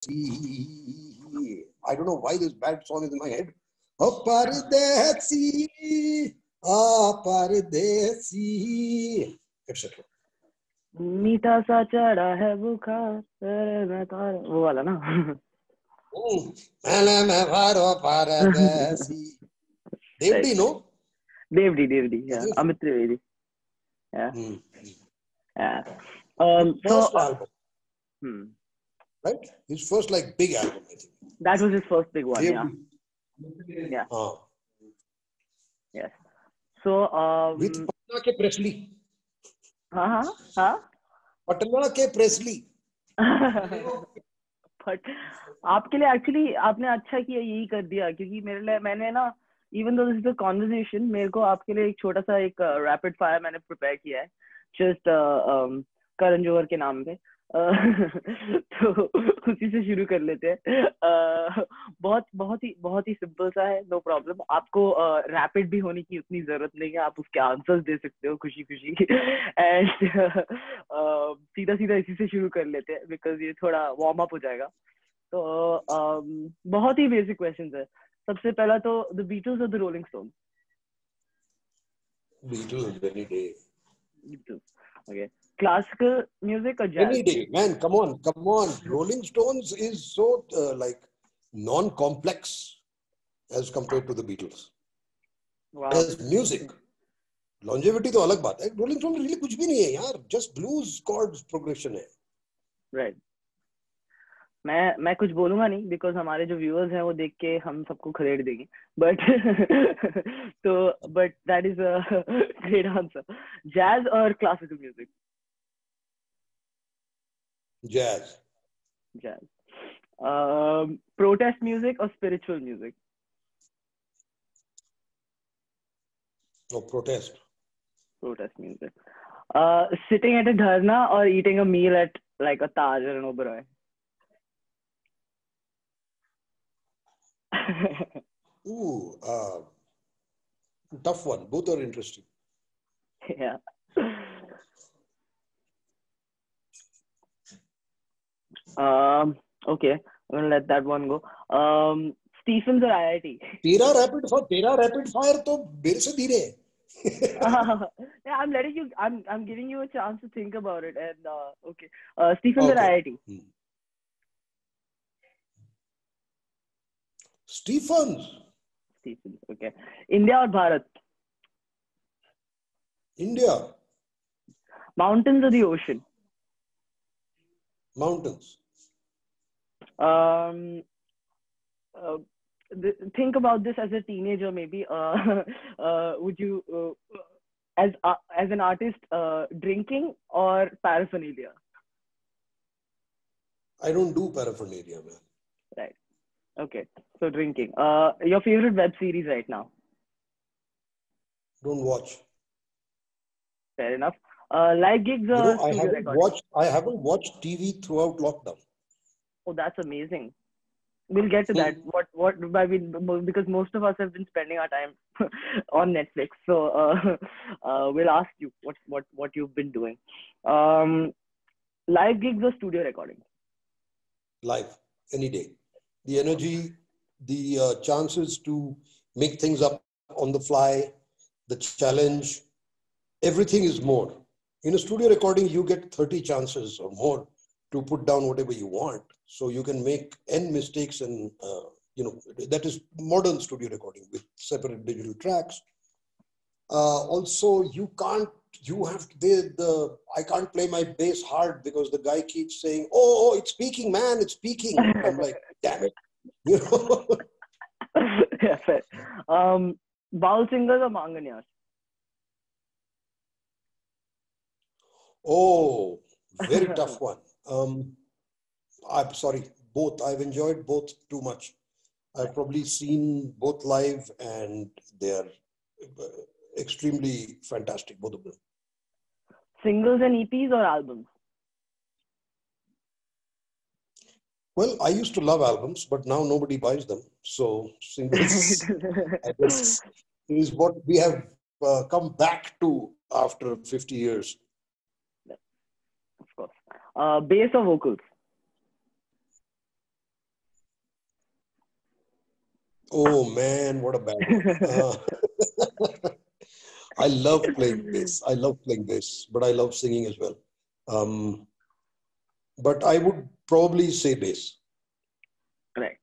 I don't know why this bad song is in my head. Oh, Pardesi, ah, Pardesi, etc. मीठा सा चढ़ा है बुखार मैं तारा, वो वाला ना. Devdi, no? Devdi, yeah. Amit Trivedi. Yeah. Yeah. First album. Right? His first like big album, I think. That was his first big one, yeah. Yeah. Yes. So with Patna ke Presley. Patna ke Presley. But आपके लिए actually आपने अच्छा किया यही कर दिया, क्योंकि मेरे लिए मैंने ना even though this is a conversation, मेरे को आपके लिए एक छोटा सा एक rapid fire मैंने prepare किया है, just करण जौहर के नाम पे. तो उसी से शुरू कर लेते हैं. बहुत ही सिंपल सा है, नो प्रॉब्लम. आपको रैपिड भी होने की उतनी जरूरत नहीं है, आप उसके आंसर्स दे सकते हो खुशी एंड सीधा इसी से शुरू कर लेते हैं बिकॉज ये थोड़ा वार्म अप हो जाएगा. तो बहुत ही बेसिक क्वेश्चंस है. सबसे पहला तो द बीटल्स और the rolling stones. Beatles any day. Okay. Classical music or jazz? Any day, man. Come on. Rolling Stones is so like non-complex as compared to the Beatles. Wow. As music, longevity तो अलग बात है. Rolling Stones really कुछ भी नहीं है यार. Just blues chords progression है. Right. मैं कुछ बोलूंगा नहीं बिकॉज हमारे जो व्यूअर्स हैं वो देख के हम सबको खदेड़ देंगे. But that is a great answer. Jazz और classical music? Jazz. Protest music or spiritual music? No, protest. Protest music. Sitting at a dharna or eating a meal at like a Taj or an Oberoi? Tough one. Both are interesting. Yeah. Okay, I'm gonna let that one go. Stephens or IIT? तेरा rapid fire तो मेरे से धीरे है. Yeah, I'm giving you a chance to think about it. And okay, Stephens or IIT? Stephens. Okay. India or Bharat? India. Mountains or the ocean? Mountains. Think about this as a teenager, maybe. Would you, as an artist, drinking or paraphernalia? I don't do paraphernalia, man. Right. Okay. So drinking. Your favorite web series right now? Don't watch. Fair enough. Live gigs or studio recording? I haven't watched TV throughout lockdown. Oh, that's amazing. We'll get to that. Because most of us have been spending our time on Netflix. So we'll ask you what you've been doing. Live gigs or studio recording? Live, any day. The energy, the chances to make things up on the fly, the challenge, everything is more. In a studio recording, you get 30 chances or more to put down whatever you want. So you can make N mistakes and, that is modern studio recording with separate digital tracks. Also, I can't play my bass hard because the guy keeps saying, oh, it's peaking, man, it's peaking. I'm like, damn it. Yeah, fair. Baul singers or Manganyas? Oh, very tough one. I'm sorry, both. I've enjoyed both too much. I've probably seen both live and they're extremely fantastic, both of them. Singles and EPs or albums? Well, I used to love albums, but now nobody buys them. So singles, I guess, is what we have come back to after 50 years. Of course. Bass or vocals? Oh man, what a bad one. I love playing bass. I love playing bass, but I love singing as well. Um, but I would probably say bass. Right.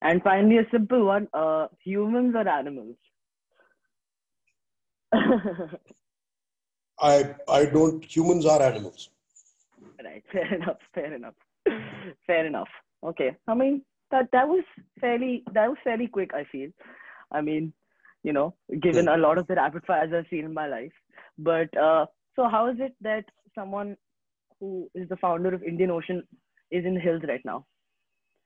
And finally, a simple one: humans or animals? I don't. Humans are animals. Right. Fair enough. Fair enough. Fair enough. Okay. I mean, that was fairly quick, I feel. I mean, given Hmm. a lot of the rapid fires I've seen in my life. But so how is it that someone who is the founder of Indian Ocean is in the hills right now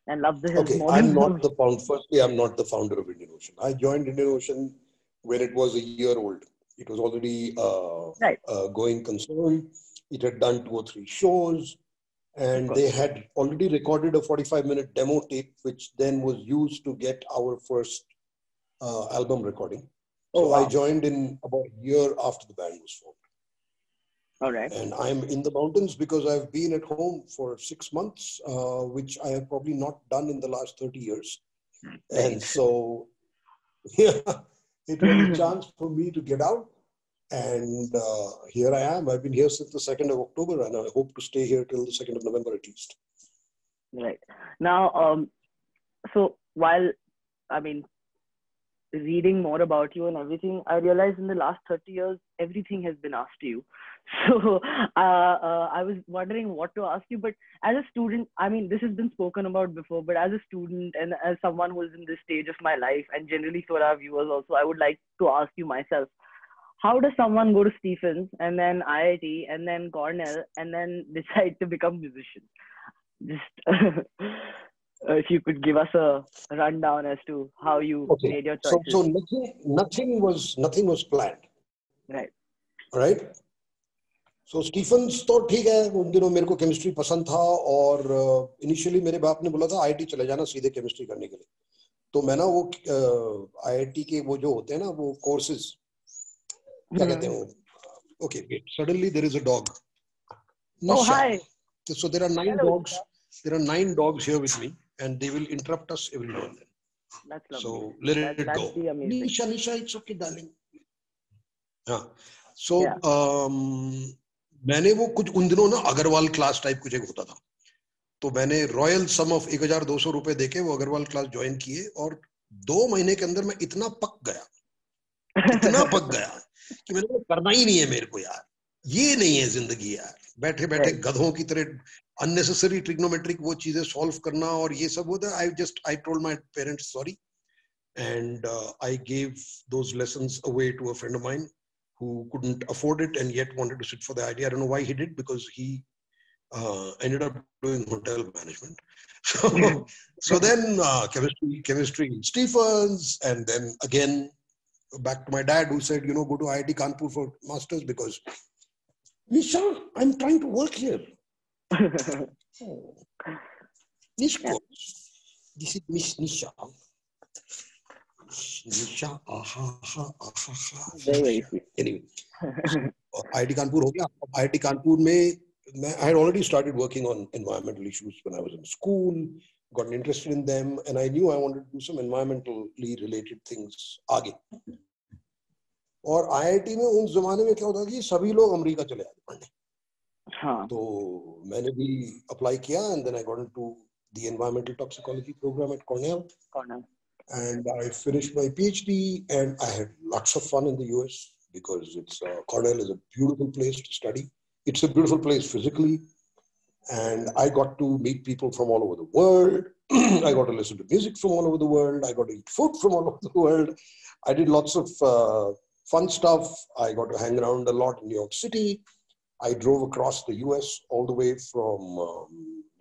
and loves the hills Okay, more I'm than not the founder. Firstly, I'm not the founder of Indian Ocean. I joined Indian Ocean when it was a year old. It was already right? a going concern. It had done 2 or 3 shows, Of and course. they had already recorded a 45-minute demo tape, which then was used to get our first album recording. Oh So I wow. joined in about a year after the band was formed. All right. And I'm in the mountains because I've been at home for 6 months, which I have probably not done in the last 30 years. Right. And so, yeah, it was a chance for me to get out. And here I am. I've been here since the 2nd of October, and I hope to stay here till the 2nd of November at least. Right. Now, so while I mean reading more about you and everything, I realized in the last 30 years, everything has been asked to you. So I was wondering what to ask you. But as a student, I mean, this has been spoken about before, but as a student and as someone who is in this stage of my life, and generally for our viewers also, I would like to ask you myself, how does someone go to Stephens and then IIT and then Cornell and then decide to become a musician? Just if you could give us a rundown as to how you Okay. made your So, choices. so nothing was planned, Right. right? So Stephens तो ठीक है, उन दिनों मेरे को chemistry पसंद था और इनिशियली मेरे बाप ने बोला था आईआईटी चले जाना सीधे केमिस्ट्री करने के लिए. तो मैं ना वो आईआईटी के वो जो होते हैं ना वो कोर्सेज क्या कहते हैं वो. Okay, suddenly there is a dog, Oh, Nisha. hi. So there are 9 Hello, dogs. Nisha. There are 9 dogs here with me, and they will interrupt us every now and then. That's lovely. So let it go. That'd be amazing. Nisha, it's okay, darling. हाँ. So Yeah. मैंने वो कुछ उन दिनों ना Agarwal class type कुछ एक होता था, तो मैंने रॉयल सम ऑफ 1200 रुपए देके वो अग्रवाल क्लास ज्वाइन किए और 2 महीने के अंदर मैं इतना पक गया कि मैंने वो करना ही नहीं है मेरे को यार, ये नहीं है जिंदगी यार, बैठे बैठे Right. गधों की तरह अननेसेसरी ट्रिग्नोमेट्रिक वो चीजें सॉल्व करना और ये सब होता है. I told my parents sorry, and I gave those lessons away to a friend of mine who couldn't afford it and yet wanted to sit for the idea. I don't know why he did, because he ended up doing hotel management. So then chemistry in Stephens, and then again back to my dad who said, go to IIT Kanpur for masters because Nisha, I'm trying to work here. Nisha, this is Miss Nisha. Nisha, Very sweet. Anyway, so IIT Kanpur हो गया. IIT Kanpur में I had already started working on environmental issues when I was in school, got interested in them, and I knew I wanted to do some environmentally related things आगे. और IIT में उन जमाने में क्या होता था कि सभी लोग अमेरिका चले जाते पढ़ने. हाँ. तो मैंने भी अप्लाई किया, and then I got into the environmental toxicology program at Cornell. And I finished my PhD, and I had lots of fun in the US because Cornell is a beautiful place to study. It's a beautiful place physically, and I got to meet people from all over the world. I got to listen to music from all over the world. I got to eat food from all over the world. I did lots of fun stuff. I got to hang around a lot in New York City. I drove across the US all the way from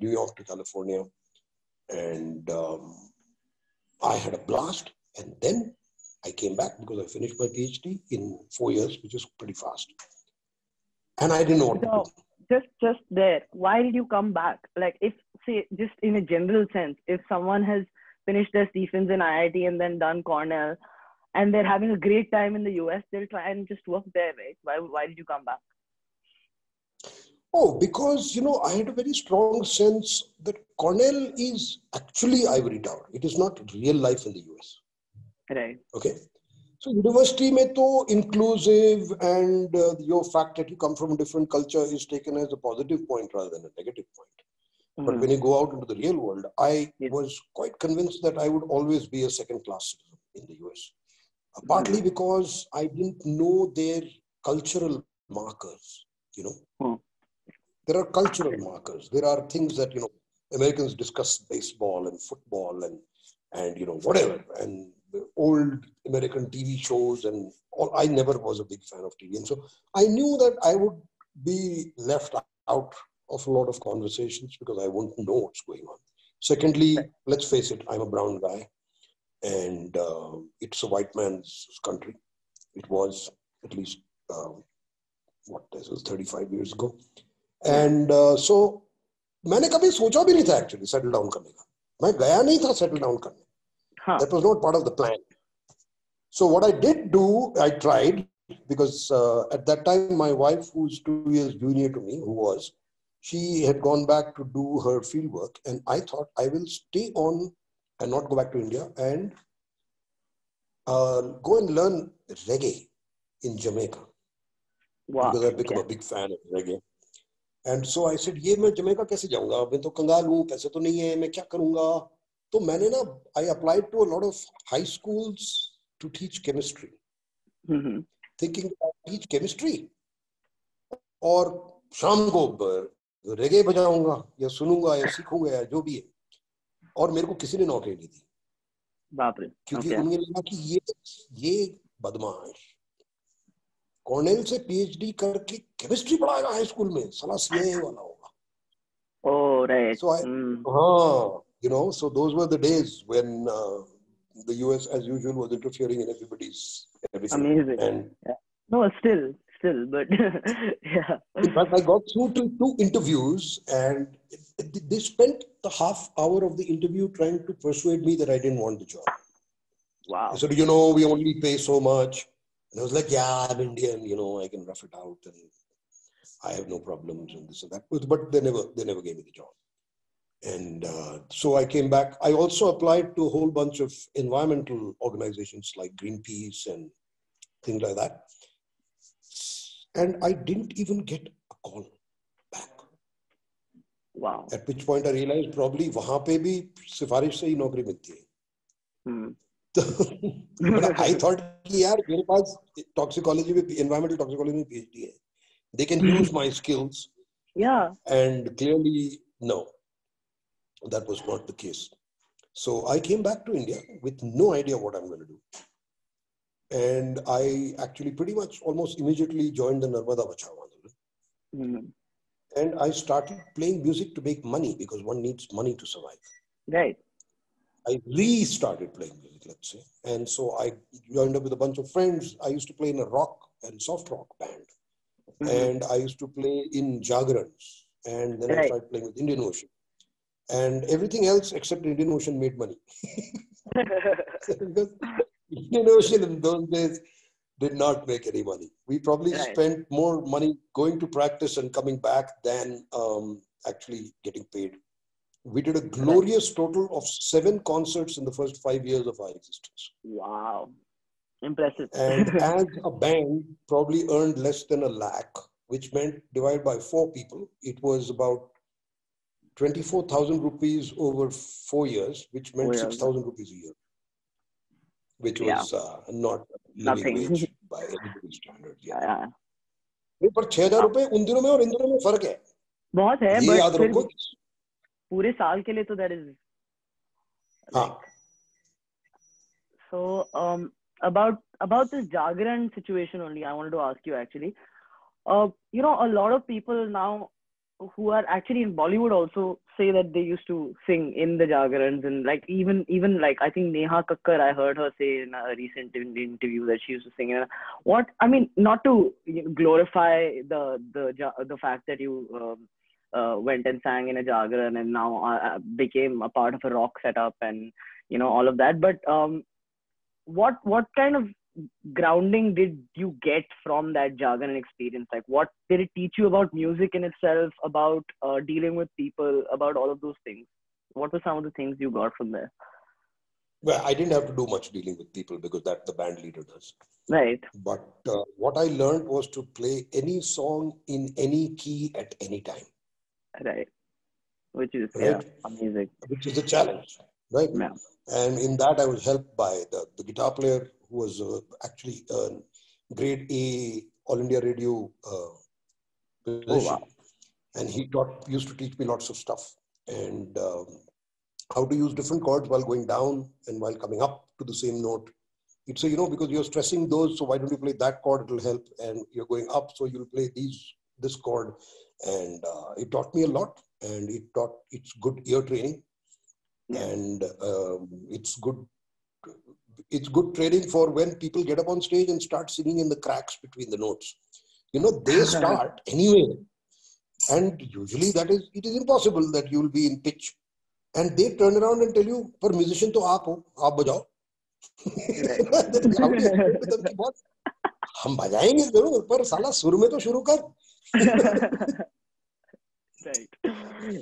New York to California, and I had a blast. And then I came back because I finished my PhD in 4 years, which is pretty fast. And I didn't know what to do. Just there, why did you come back? Like, if, say, just in a general sense, if someone has finished their Stephens in IIT and then done Cornell, and they're having a great time in the US, they'll try and just work there, right? Why did you come back? Oh, because, I had a very strong sense that Cornell is actually ivory tower. It is not real life in the US. Right. Okay. So university mein to inclusive and your fact that you come from a different culture is taken as a positive point rather than a negative point. But when you go out into the real world, I Yes. was quite convinced that I would always be a second-class citizen in the US. Partly because I didn't know their cultural markers, you know. There are cultural markers. There are things that, Americans discuss baseball and football and whatever, and the old American TV shows and all. I never was a big fan of TV. And so I knew that I would be left out of a lot of conversations because I wouldn't know what's going on. Secondly, let's face it, I'm a brown guy and it's a white man's country. It was at least, this was 35 years ago. And so मैंने कभी सोचा भी नहीं था actually settle down करने का. मैं गया नहीं था settle down करने. That was not part of the plan. So what I did do, I tried because at that time my wife, who's 2 years junior to me, she had gone back to do her field work, and I thought I will stay on and not go back to India and go and learn reggae in Jamaica. Wow. Because I've become a big fan of reggae. And so I said, ये मैं Jamaica कैसे जाऊंगा? मैं तो कंगाल हूँ, पैसे तो नहीं है, मैं क्या करूंगा? तो मैंने ना, I applied to a lot of high schools to teach chemistry, thinking I'll teach chemistry और शाम को reggae बजाऊंगा या सुनूंगा या सीखूंगा या जो भी है, और मेरे को किसी ने नौकरी नहीं दी. बाप रे. क्योंकि उन्हें लगा कि ये बदमाश कॉर्नेल से पीएचडी करके केमिस्ट्री पढ़ाएगा हाई स्कूल में, साला सीए वाला होगा. Oh, right. So so those were the days when the US, as usual, was interfering in everything. Amazing. And no, still, but yeah. In fact, I got through to 2 interviews, and they spent the half hour of the interview trying to persuade me that I didn't want the job. Wow. They said, we only pay so much. And I was like, yeah, I'm Indian, I can rough it out and I have no problems and this and that. But they never gave me the job. And so I came back. I also applied to a whole bunch of environmental organizations like Greenpeace and things like that. And I didn't even get a call back. Wow. At which point I realized probably वहाँ पे भी सिफारिश से ही नौकरी मिलती है. But I thought कि यार मेरे पास toxicology में, environmental toxicology में PhD है. They can use my skills. Yeah. And clearly, no, that was not the case. So I came back to India with no idea what I'm going to do. And I actually pretty much almost immediately joined the Narmada Bachao Andolan. And I started playing music to make money because one needs money to survive. Right. I restarted playing music, let's say. And so I joined up with a bunch of friends. I used to play in a rock and soft rock band. And I used to play in Jagrans. And then I started playing with Indian Ocean. And everything else except Indian Ocean made money. Because Indian Ocean in those days did not make any money. We probably spent more money going to practice and coming back than actually getting paid. We did a glorious total of 7 concerts in the first 5 years of our existence. Wow. Impressive. And as a band, probably earned less than $1 lakh, which meant divided by 4 people, it was about 24,000 rupees over 4 years, which meant 6,000 rupees a year, which was not living wage by anybody's standards. Yeah. पर 6,000 रुपए उन दिनों में और इन दिनों में फर्क है. बहुत है, ये याद रखो. पूरे साल के लिए तो that is. हाँ. So about this Jagran situation only, I wanted to ask you actually. A lot of people now who are actually in Bollywood also say that they used to sing in the Jagarans, and like even like I think Neha Kakkar, I heard her say in a recent interview that she used to sing. What I mean, not to glorify the fact that you went and sang in a Jagaran and now became a part of a rock setup and all of that, but what kind of grounding did you get from that Jagaran experience? Like, what did it teach you about music in itself, about dealing with people, about all of those things? What were some of the things you got from there? Well, I didn't have to do much dealing with people because that the band leader does. Right. But what I learned was to play any song in any key at any time. Right. Which is Right? amazing. Which is a challenge, right? Yeah. And in that, I was helped by the guitar player who was actually a grade A All India Radio musician. Wow. And he used to teach me lots of stuff. And how to use different chords while going down and while coming up to the same note. It's a, because you're stressing those, so why don't you play that chord? It'll help. And you're going up, so you'll play this chord. And it taught me a lot. And it's good ear training. Yeah. And it's good training for when people get up on stage and start singing in the cracks between the notes. They start anyway. And usually it is impossible that you will be in pitch. And they turn around and tell you, "पर musician तो आप हो, आप बजाओ." हम बजाएंगे जरूर, पर साला सुर में तो शुरू कर. Right.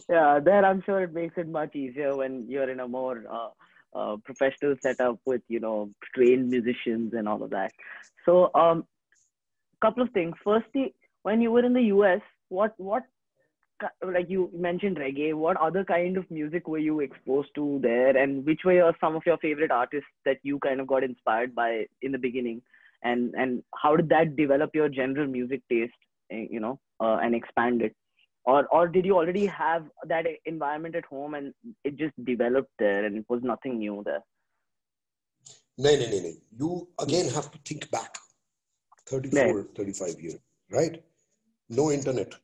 Yeah, there I'm sure it makes it much easier when you're in a more professional setup with trained musicians and all of that. So couple of things. Firstly, when you were in the US, what like you mentioned reggae, what other kind of music were you exposed to there, and which were some of your favorite artists that you kind of got inspired by in the beginning, and how did that develop your general music taste, and expand it? Or did you already have that environment at home and it just developed there and it was nothing new there? No. You again have to think back 34, 35 years, right? No internet.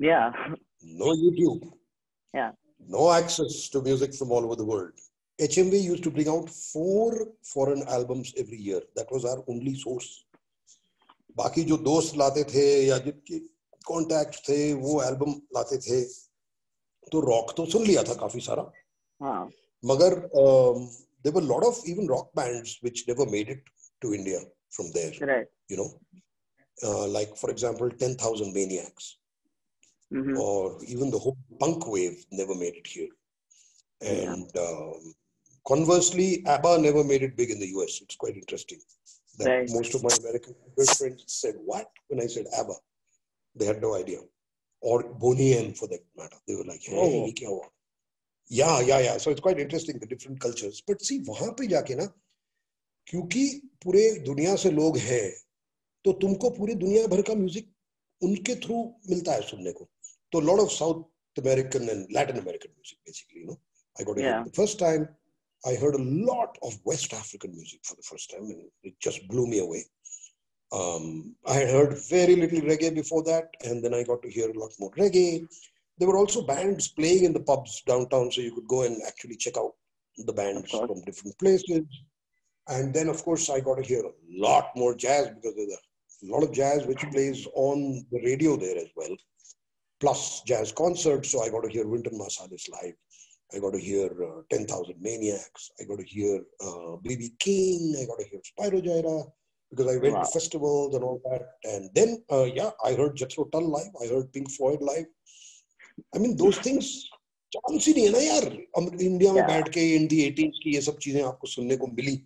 Yeah. No YouTube. Yeah. No access to music from all over the world. HMV used to bring out 4 foreign albums every year. That was our only source. बाकी जो दोस्त लाते थे या जिनके contact थे वो album लाते थे, तो रॉक तो सुन लिया था काफी सारा. हाँ. मगर there were a lot of even rock bands which never made it to India from there. Right. Like for example 10,000 Maniacs. Mm-hmm. Or even the whole punk wave never made it here. And conversely, ABBA never made it big in the US. It's quite interesting that right. Most of my American friends said, "What?" When I said ABBA. They had no idea. Or Boney M for that matter. They were like, "Hey, kya hua?" Yeah. So it's quite interesting, the different cultures. But see, वहां पे जाके ना, क्योंकि पूरे दुनिया से लोग हैं, तो तुमको पूरी दुनिया भर का म्यूजिक उनके थ्रू मिलता है सुनने को. So a lot of South American and Latin American music, basically, I got to hear it. The first time I heard a lot of West African music for the first time, and it just blew me away. I had heard very little reggae before that, and then I got to hear a lot more reggae. There were also bands playing in the pubs downtown, so you could go and actually check out the bands from different places. And then, of course, I got to hear a lot more jazz because there's a lot of jazz which plays on the radio there as well. Plus jazz concerts, so I got to hear Wynton Marsalis live. I got to hear 10,000 Maniacs. I got to hear B.B. King. I got to hear Spyro Gyra because I went to festivals and all that. And then, I heard Jethro Tull live. I heard Pink Floyd live. I mean, those things chance ही नहीं है ना यार. India में बैठ के इन दी 80s की ये सब चीजें आपको सुनने को मिली,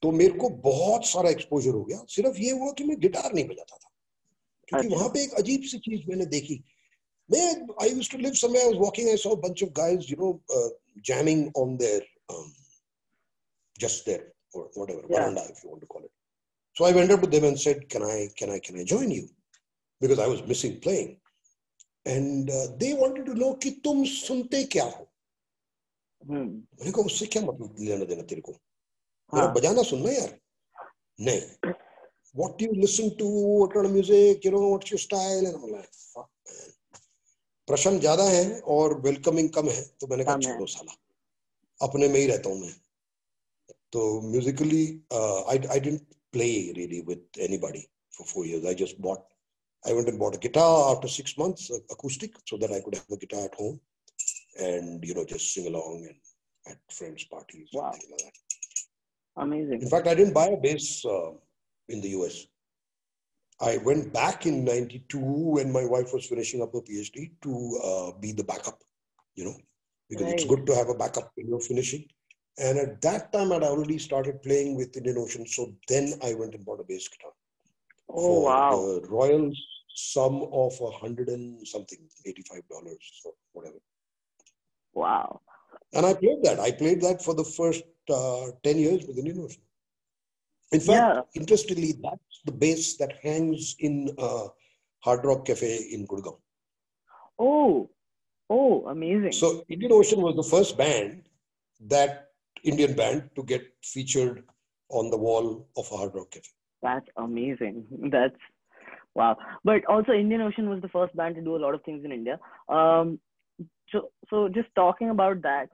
तो मेरे को बहुत सारा एक्सपोजर हो गया. सिर्फ ये हुआ कि मैं गिटार नहीं बजाता था, क्योंकि वहां पे एक अजीब सी चीज मैंने देखी. I used to live somewhere. I was walking. I saw a bunch of guys, jamming on their, just there or whatever, veranda, if you want to call it. So I went up to them and said, "Can I join you?" Because I was missing playing, and they wanted to know कि तुम सुनते क्या हो. मैंने कहा उससे क्या मतलब लेना देना तेरे को, तेरा बजाना सुनना यार. नहीं. What do you listen to? What kind of music? What's your style? And I'm like, fuck man. प्रश्न ज्यादा है और वेलकमिंग कम है, तो मैंने कहा छोड़ो साला, अपने में ही रहता हूँ मैं. तो Musically I didn't play really with anybody for 4 years. I went and bought a guitar after 6 months, acoustic, so that I could have a guitar at home and just sing along and at friends' parties. Wow. And things like that. Amazing. In fact, I didn't buy a bass in the US. I went back in 92 when my wife was finishing up her PhD to be the backup, because it's good to have a backup when you're finishing. And at that time, I'd already started playing with Indian Ocean. So then I went and bought a bass guitar Oh for wow. the royal sum of $100 and something, $85 or whatever. Wow. And I played that. I played that for the first 10 years with Indian Ocean. In fact, interestingly, that's the bass that hangs in Hard Rock Cafe in Gurgaon. Oh, amazing. So Indian Ocean was the first band, that Indian band, to get featured on the wall of a Hard Rock Cafe. That's amazing. That's wow. But also Indian Ocean was the first band to do a lot of things in India. So just talking about that,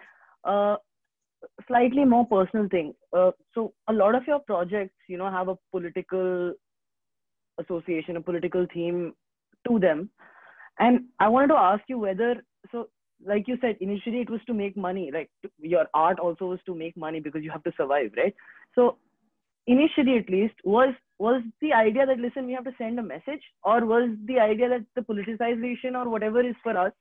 slightly more personal thing. So a lot of your projects, have a political association, a political theme to them. And I wanted to ask you whether, so like you said, initially it was to make money, like your art also was to make money because you have to survive, right? So initially at least, was the idea that, listen, we have to send a message, or was the idea that the politicization or whatever is for us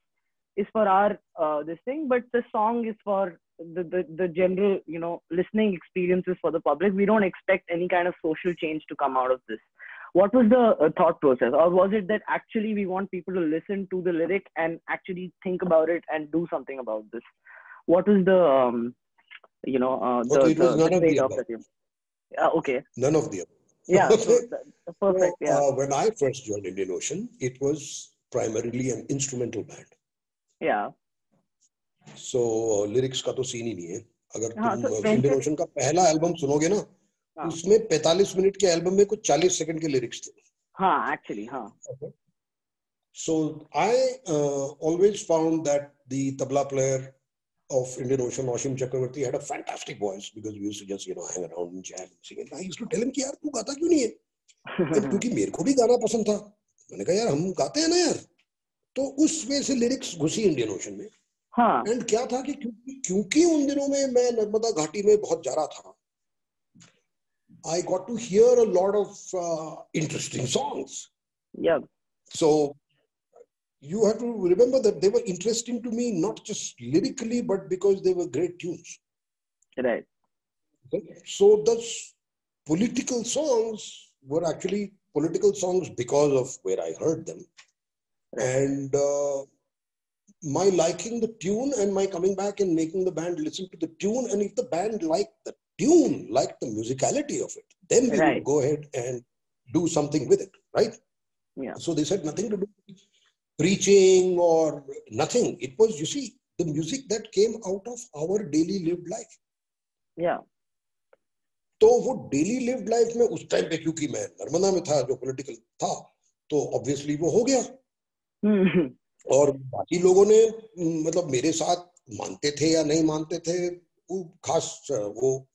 is for our this thing, but the song is for the general, listening experiences for the public. We don't expect any kind of social change to come out of this. What was the thought process, or was it that actually we want people to listen to the lyric and actually think about it and do something about this? What was the it was none of the above. Okay. None of the above. Yeah. So perfect. So, yeah. When I first joined Indian Ocean, it was primarily an instrumental band. Yeah. So lyrics का तो scene ही नहीं है. अगर तुम Indian Ocean का पहला album सुनोगे ना, उसमें 45 मिनट के एल्बम में कुछ 40 सेकंड के लिरिक्स थे. हाँ, actually, हाँ. Okay. So I always found that the tabla player of Indian Ocean, Oshim Chakravarti, had a fantastic voice, because we used to just hang around and jam and sing. And I used to tell him कि यार तू गाता क्यों नहीं है? And क्योंकि मेरे को भी गाना पसंद था, मैंने कहा यार हम गाते हैं ना यार. तो उस वे से लिरिक्स घुसी इंडियन ओशन में. हाँ. एंड क्या था कि क्योंकि उन दिनों में मैं नर्मदा घाटी में बहुत जा रहा था, I got to hear a lot of interesting songs. Yeah. So you have to remember that they were interesting to me, not just lyrically, but because they were great tunes. Right. So the political songs were actually political songs because of where I heard them. Right. And my liking the tune and my coming back and making the band listen to the tune, and if the band liked the tune, liked the musicality of it, then we would go ahead and do something with it, right? Yeah. So they said nothing to do with preaching or nothing. It was, you see, the music that came out of our daily lived life. Yeah. तो वो daily lived life में उस time पे, क्योंकि मैं नर्मदा में था जो पॉलिटिकल था, तो ऑब्वियसली वो हो गया. और बाकी लोगों ने मतलब मेरे साथ मानते थे या नहीं मानते थे, वो खास वो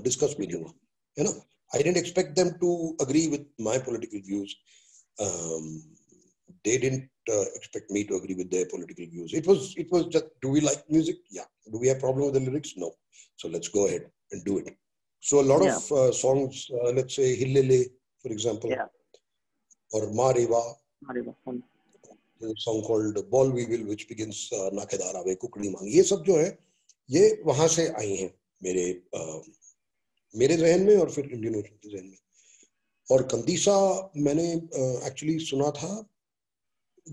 डिस्कस भी नहीं हुआ, है ना. I didn't expect them to agree with my political views. They didn't expect me to agree with their political views. It was just, do we like music? Yeah. Do we have problem with the lyrics? No. So let's go ahead and do it. So a lot of songs, let's say Hillele, for example, or Mariva, a song called Ball We Will, which begins Nakedar Aave Kukdi Mang. ये सब जो है, ये वहाँ से आई हैं मेरे ज़हन में और फिर इंडियन ओशन के ज़हन में. और कंदीसा मैंने एक्चुअली सुना था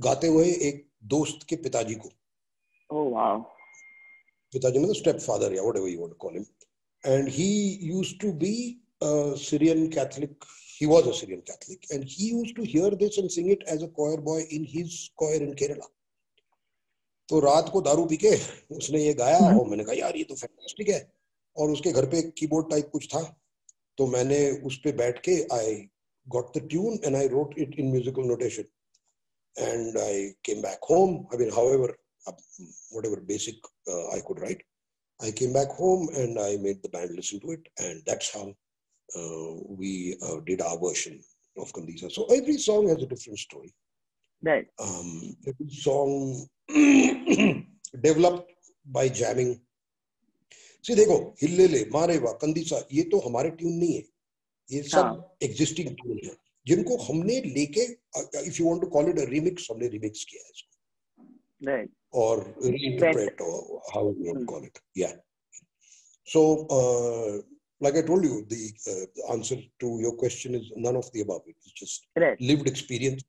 गाते हुए एक दोस्त के पिताजी को. Oh wow. पिताजी मतलब स्टेप फादर या whatever you want to call him. And he used to be a Syrian Catholic. He was a Syrian Catholic, and he used to hear this and sing it as a choir boy in his choir in Kerala. तो रात को दारू P के उसने ये गाया और मैंने कहा यार ये तो फैंटास्टिक है. और उसके घर पे कीबोर्ड टाइप कुछ था, तो मैंने उस पे बैठ के I got the tune and I wrote it in musical notation. And I came back home. I mean, however, whatever basic I could write, I came back home and I made the band listen to it, and that's how we did our version of Kandisa. So every song has a different story. Right. Every song developed by jamming. See, देखो हिल्लेले, मारेवा, कंदीसा, ये तो हमारे tune नहीं है, ये सब existing tune है जिनको हमने लेके, if you want to call it a remix, हमने remix किया है इसको. Right. Or reinterpret, or how you want to call it. Yeah. So, like I told you, the answer to your question is none of the above. It's just Right. lived experience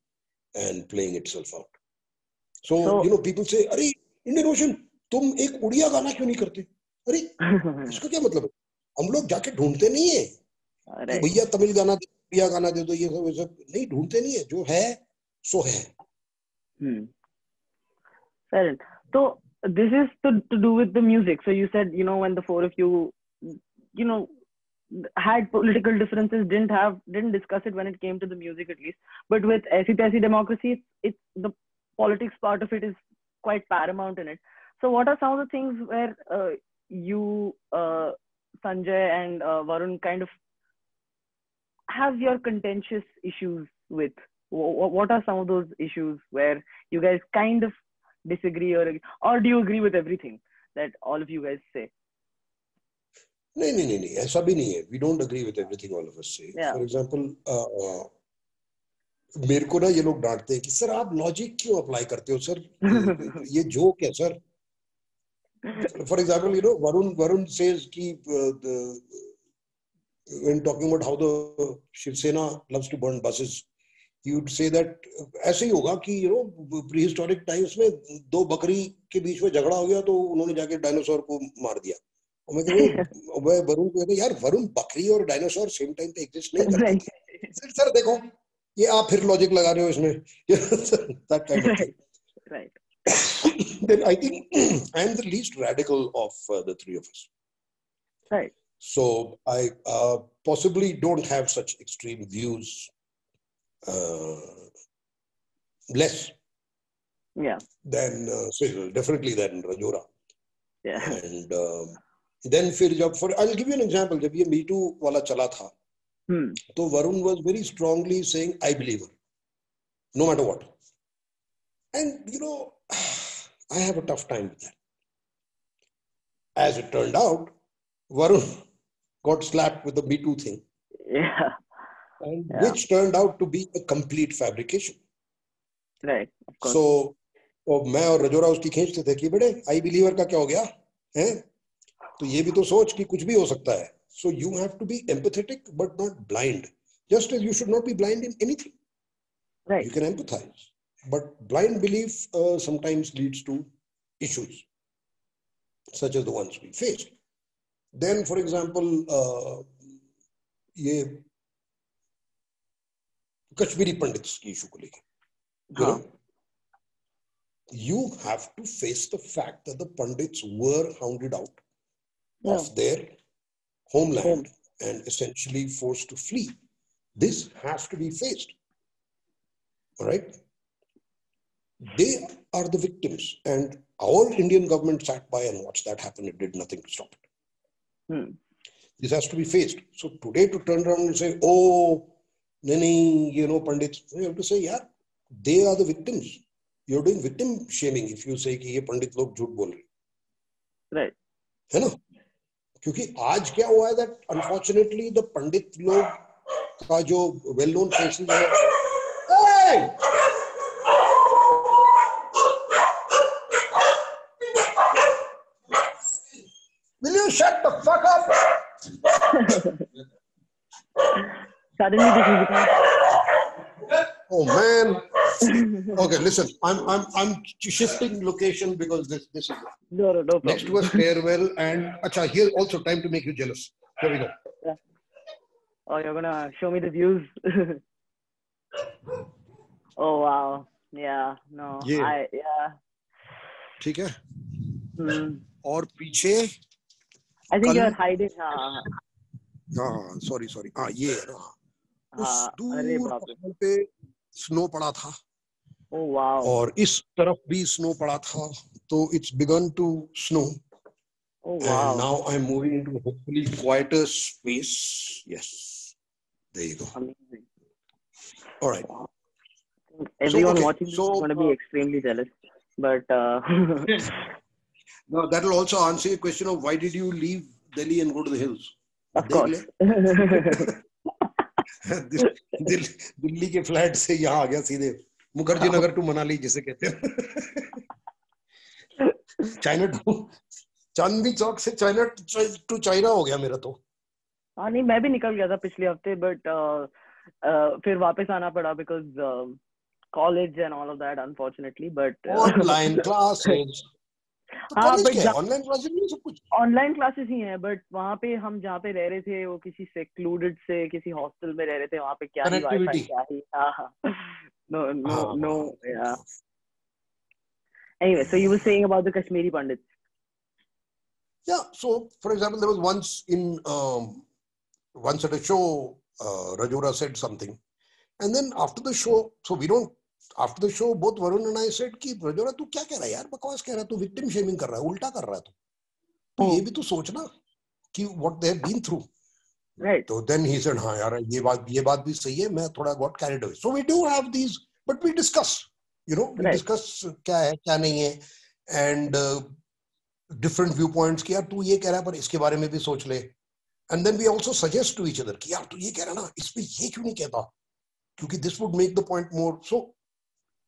and playing itself out. So, So- you know, people say, "अरे Indian ocean, तुम एक उड़िया गाना क्यों नहीं करते?" अरे इसका क्या मतलब है? हम लोग जाके ढूंढते नहीं है कि Right. भैया तमिल गाना दे, उड़िया गाना दे दो, ये सब नहीं ढूंढते नहीं है, जो है सो है. Fair enough. So this is to do with the music. So you said, you know, when the four of you, you know, had political differences, didn't discuss it when it came to the music at least. But with Aisi Taisi Democracy, it's the politics part of it is quite paramount in it. So what are some of the things where you, Sanjay and Varun kind of have your contentious issues with? What are some of those issues where you guys kind of disagree, or do you agree with everything that all of you guys say? नहीं, ऐसा भी नहीं है. We don't agree with everything all of us say. Yeah. For example, मेरे को ना ये लोग डांटते हैं कि सर आप लॉजिक क्यों अप्लाई करते हो सर, ये जोक है sir. For example, you know, Varun says कि when talking about how the Shiv Sena loves to burn buses, he would say that ऐसे ही होगा कि you know prehistoric times में दो बकरी के बीच में झगड़ा हो गया तो उन्होंने जाके डायनासोर को मार दिया. और मैं कहूँ मैं वरुण को कहता यार वरुण बकरी और डायनासोर सेम टाइम पे एग्जिस्ट नहीं करते थे. सर देखो ये आप फिर लॉजिक लगा रहे हो इसमें. That kind of thing. Right. Then I think I am the least radical of the three of us. Right. So I possibly don't have such extreme views. Less. Yeah. Than definitely than Rajora. Yeah. And then फिर जब I'll give you an example. जब ये Me Too वाला चला था, तो Varun was very strongly saying I believe her, no matter what. And you know, I have a tough time with that. As it turned out, Varun got slapped with the Me Too thing. Yeah. And which turned out to be a complete fabrication. Right. Of course. So, मैं और रजोरा उसकी खींचते थे कि बेटे आई believer का क्या हो गया है, तो ये भी तो सोच कि कुछ भी हो सकता है. So you have to be empathetic but not blind. Just as you should not be blind in anything. Right. You can empathize, but blind belief sometimes leads to issues such as the ones we faced. Then, for example, ये Kashmiri pandits की issue को लेके, you know, you have to face the fact that the Pandits were hounded out of their homeland and essentially forced to flee. This has to be faced. All right? They are the victims, and our Indian government sat by and watched that happen. It did nothing to stop it. This has to be faced. So today to turn around and say, oh, Nani, you know, Pandits, you have to say, yeah, they are the victims. You're doing victim shaming if you say कि ये पंडित लोग झूठ बोल रहे. Right. है ना? क्योंकि आज क्या हुआ है that unfortunately the पंडित लोग का जो well known faces है. Hey! Will you shut the fuck up? Suddenly this is becoming... Oh man. Okay, listen. I'm shifting location because this is no problem. Next to a stairwell, and acha, here also time to make you jealous. Here we go. Yeah. Oh, you're gonna show me the views. Oh wow. Yeah. No. Yeah. ठीक है. और पीछे. I think you're hiding. हाँ. Sorry. ये है ना. उस दूर पे स्नो पड़ा था. Oh wow. और इस तरफ भी स्नो पड़ा था. So it's begun to snow. Oh wow. And now I'm moving into a hopefully quieter space. Yes. There you go. Amazing. All right. Wow. Everyone watching this is going to be extremely jealous. But no, that will also answer your question of why did you leave Delhi and go to the hills? Of course. Delhi के flat से यहाँ आ गया सीधे Mukherjee Nagar to Manali जिसे कहते हैं. चांदनी चौक से China to China हो गया मेरा तो। हाँ नहीं, मैं भी निकल गया था पिछले हफ्ते, बट फिर वापस आना पड़ा because college and all of that unfortunately, but online classes, तो हाँ, कॉलेज क्या है, बट ऑनलाइन क्लासेस नहीं सब कुछ। ऑनलाइन क्लासेस ही हैं, बट वहाँ पे हम जहाँ पे रह रहे थे वो किसी सेक्लूडेड से किसी हॉस्टल में रह रहे थे, वहाँ पे क्या ही वाईफाई, कनेक्टिविटी। क्या ही, हाँ हाँ, नो नो नो, हाँ, या anyway, so you were saying about the Kashmiri Pandits. yeah. So, for example, there was once at a show, Rajora said something, and then after the show, so we don't. After the show, both Varun and I said कि Rajora तू क्या कह रहा है यार, बकवास कह रहा है, तू victim shaming कर रहा है, उल्टा कर रहा है तू ये भी तो सोचना कि what they have been through. Right. So then he said, हाँ यार ये बात भी सही है, मैं थोड़ा got carried away. So we do have these, but we discuss, we Right. discuss क्या है क्या नहीं है, and different viewpoints कि यार तू ये कह रहा है पर इसके बारे में भी सोच ले, and then we also suggest to each other कि यार तू ये कह रहा है ना, इस पे ये क्यों नहीं कहता, क्योंकि this would make the point more. So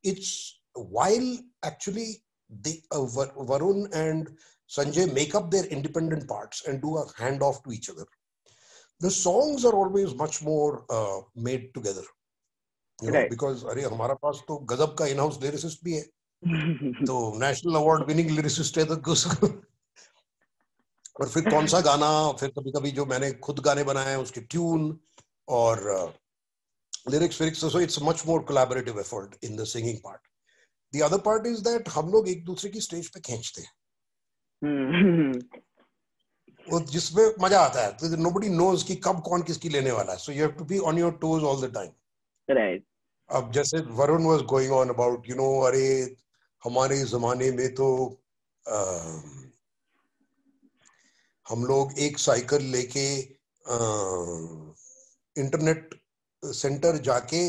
it's while actually the Varun and Sanjay make up their independent parts and do a handoff to each other, the songs are always much more made together, Right. because अरे हमारा पास तो गजब का in-house lyricist भी है, तो national award winning lyricist है, तो और फिर कौन सा गाना, फिर कभी-कभी जो मैंने खुद गाने बनाए हैं उसके ट्यून और lyrics, so it's a much more collaborative effort in the singing part. The other part is that हम लोग एक दूसरे की स्टेज पे खींचते हैं, वो जिसमें मजा आता है, तो nobody knows कि कब कौन किसकी लेने वाला है, so you have to be on your toes all the time. Right. अब जैसे Varun was going on about, अरे हमारे जमाने में तो हम लोग एक साइकिल लेके इंटरनेट सेंटर जाके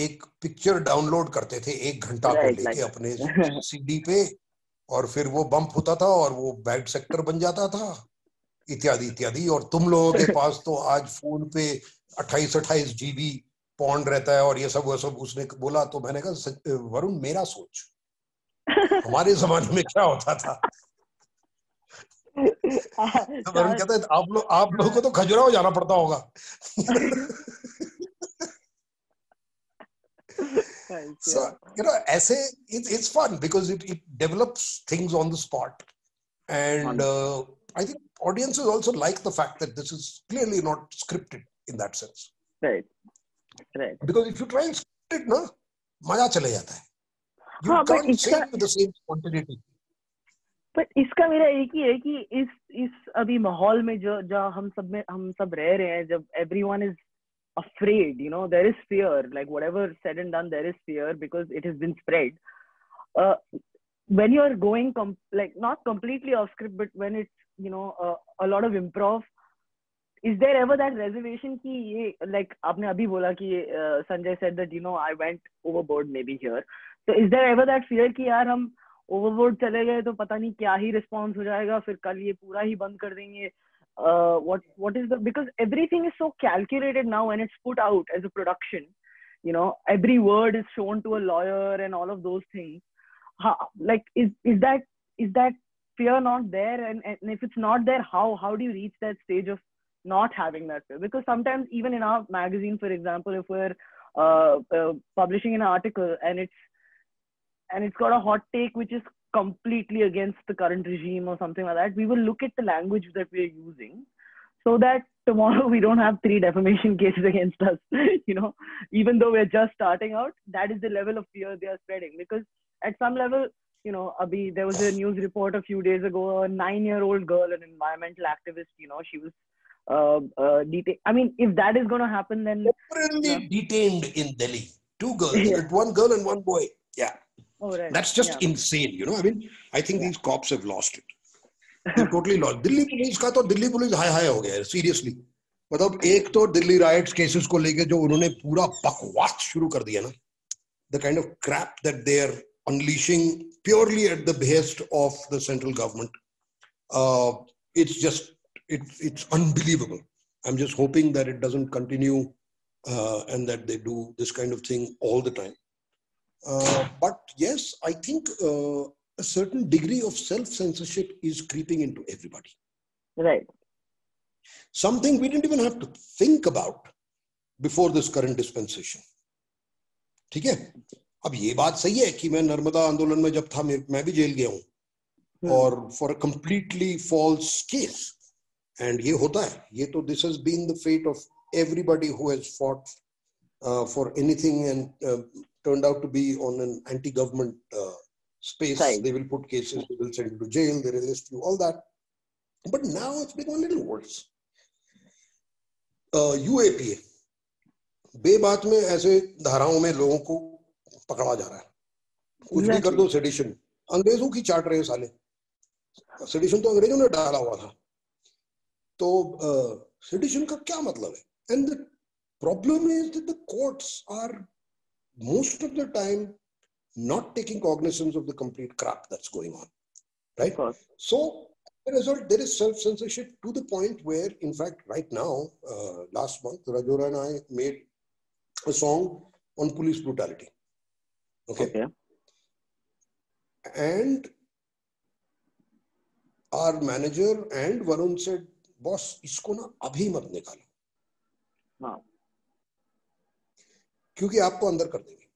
एक पिक्चर डाउनलोड करते थे 1 घंटा को लेके अपने सीडी पे, और फिर वो बम्प होता था और वो बैड सेक्टर बन जाता था, इत्यादि इत्यादि, और तुम लोगों के पास तो आज फोन पे 28 GB पॉन्ड रहता है और ये सब वो सब। उसने बोला, तो मैंने कहा वरुण मेरा सोच, हमारे जमाने में क्या होता था। तो वरुण कहता है आप लोगों को तो खजुराहो जाना पड़ता होगा। So ऐसे it's fun because it develops things on the spot, and I think audiences also like the fact that this is clearly not scripted in that sense. Right. Because if you try and script it, ना मजा चले जाता है. You can't say it with the same spontaneity. But इसका मेरा एक ही है कि इस अभी माहौल में जो हम सब रह रहे हैं, जब everyone is afraid, there is fear, like whatever said and done, there is fear because it has been spread. When you're going like not completely off script, but when it's a lot of improv, is there ever that reservation ki ye, like aapne abhi bola ki Sanjay said that I went overboard maybe here, so is there ever that fear ki yaar hum overboard chale gaye to pata nahi kya hi response ho jayega, fir kal ye pura hi band kar denge. What is because everything is so calculated now when it's put out as a production, every word is shown to a lawyer and all of those things. Like is that fear not there, and if it's not there, how do you reach that stage of not having that fear? Because sometimes even in our magazine, for example, if we're publishing an article and it's got a hot take which is completely against the current regime or something like that, we will look at the language that we are using so that tomorrow we don't have 3 defamation cases against us, even though we're just starting out. That is the level of fear they are spreading, because at some level, Abhi, there was a news report a few days ago, a 9-year-old girl, an environmental activist, she was detained. I mean, if that is going to happen, then detained in Delhi, 2 girls, 1 girl and 1 boy. Yeah. Oh, right. That's just insane, I mean, I think these cops have lost it. They've totally lost. Delhi police का तो Delhi police high हो गया है, seriously. मतलब एक तो Delhi riots cases को लेके जो उन्होंने पूरा बकवास शुरू कर दिया ना, the kind of crap that they are unleashing purely at the behest of the central government, it's unbelievable. I'm just hoping that it doesn't continue and that they do this kind of thing all the time. But yes, I think a certain degree of self-censorship is creeping into everybody. Right. Something we didn't even have to think about before this current dispensation. ठीक है? अब ये बात सही है कि मैं नर्मदा आंदोलन में जब था मैं भी जेल गया हूँ और for a completely false case. And ये होता है. ये तो this has been the fate of everybody who has fought for anything and turned out to be on an anti-government space. Right. They will put cases, they will send you to jail, they will arrest you, all that. But now it's become a little worse. UAPA, बेबात में ऐसे धाराओं में लोगों को पकड़ा जा रहा है. कुछ भी कर दो सेडिशन. अंग्रेजों की चाट रहे साले. सेडिशन तो अंग्रेजों ने डाला हुआ था. तो सेडिशन का क्या मतलब है? And the problem is that the courts are most of the time not taking cognizance of the complete crap that's going on, right? So as a result, there is self-censorship to the point where, in fact, right now, last month, Rajora and I made a song on police brutality. Okay. And our manager and Varun said, boss, isko na abhi mat nikalo. हाँ. क्योंकि आपको अंदर कर देंगे.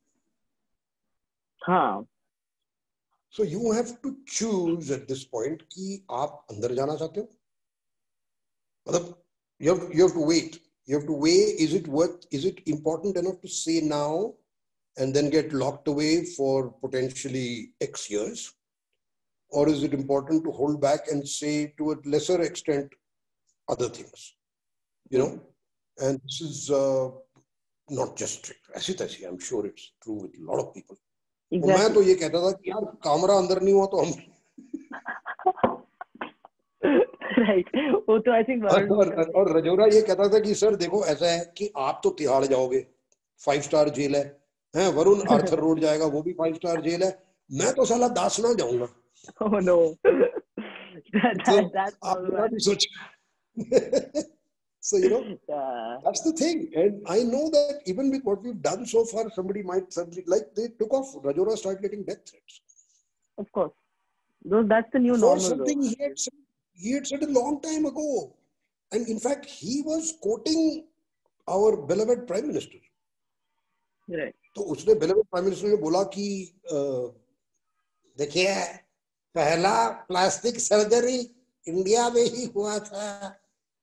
हाँ. So you have to choose at this point कि आप अंदर जाना चाहते हो. मतलब you have to wait. You have to weigh, is it important enough to say now and then get locked away for potentially X years? Or is it important to hold back and say to a lesser extent other things? You know? And this is not just strict. ऐसी तैसी, I'm sure it's true with a lot of people. Exactly. मैं तो ये कहता था कि यार camera अंदर नहीं हुआ तो हम right. वो तो I think और रजौरा ये कहता था कि सर देखो ऐसा है कि आप तो तिहाड़ जाओगे, 5 स्टार जेल है, वरुण आर्थर रोड जाएगा वो भी 5 स्टार जेल है, मैं तो साला दासना जाऊंगा. Oh no. That's आप भी सोच. So, you know, that's the thing. And I know that even with what we've done so far, somebody might suddenly, like they took off, Rajora started getting death threats. Of course. That's the new for normal. Something he had said a long time ago. And in fact, he was quoting our beloved Prime Minister. Right. तो उसने beloved Prime Minister ने बोला कि देखिए पहला plastic surgery India में ही हुआ था.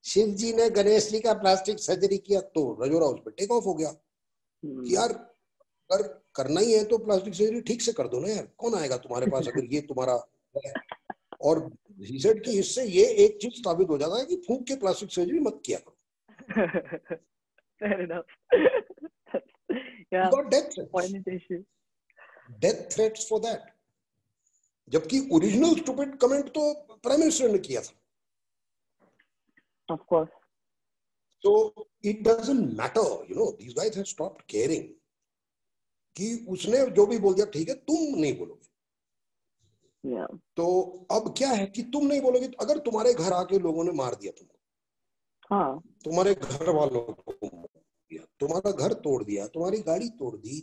शिव जी ने गणेश जी का प्लास्टिक सर्जरी किया तो रजौरा उस पर टेक ऑफ हो गया कि यार अगर करना ही है तो प्लास्टिक सर्जरी ठीक से कर दो ना यार. कौन आएगा तुम्हारे पास अगर ये तुम्हारा है. और he said कि इससे ये एक चीज साबित हो जाता है कि फूंक के प्लास्टिक सर्जरी मत किया करो. Fair enough. Yeah. Got death threats for that. जबकि ओरिजिनल स्टूपिड कमेंट तो प्राइम मिनिस्टर ने किया था. Of course. So it doesn't matter, you know, these guys have stopped caring. कि उसने जो भी बोल दिया ठीक है तुम नहीं बोलोगे. Yeah. तो अब क्या है कि तुम नहीं बोलोगे. तो अगर तुम्हारे घर आके लोगों ने मार दिया तुमको, हाँ, तुम्हारे घर वालों को मार दिया, तुम्हारा घर तोड़ दिया, तुम्हारी गाड़ी तोड़ दी,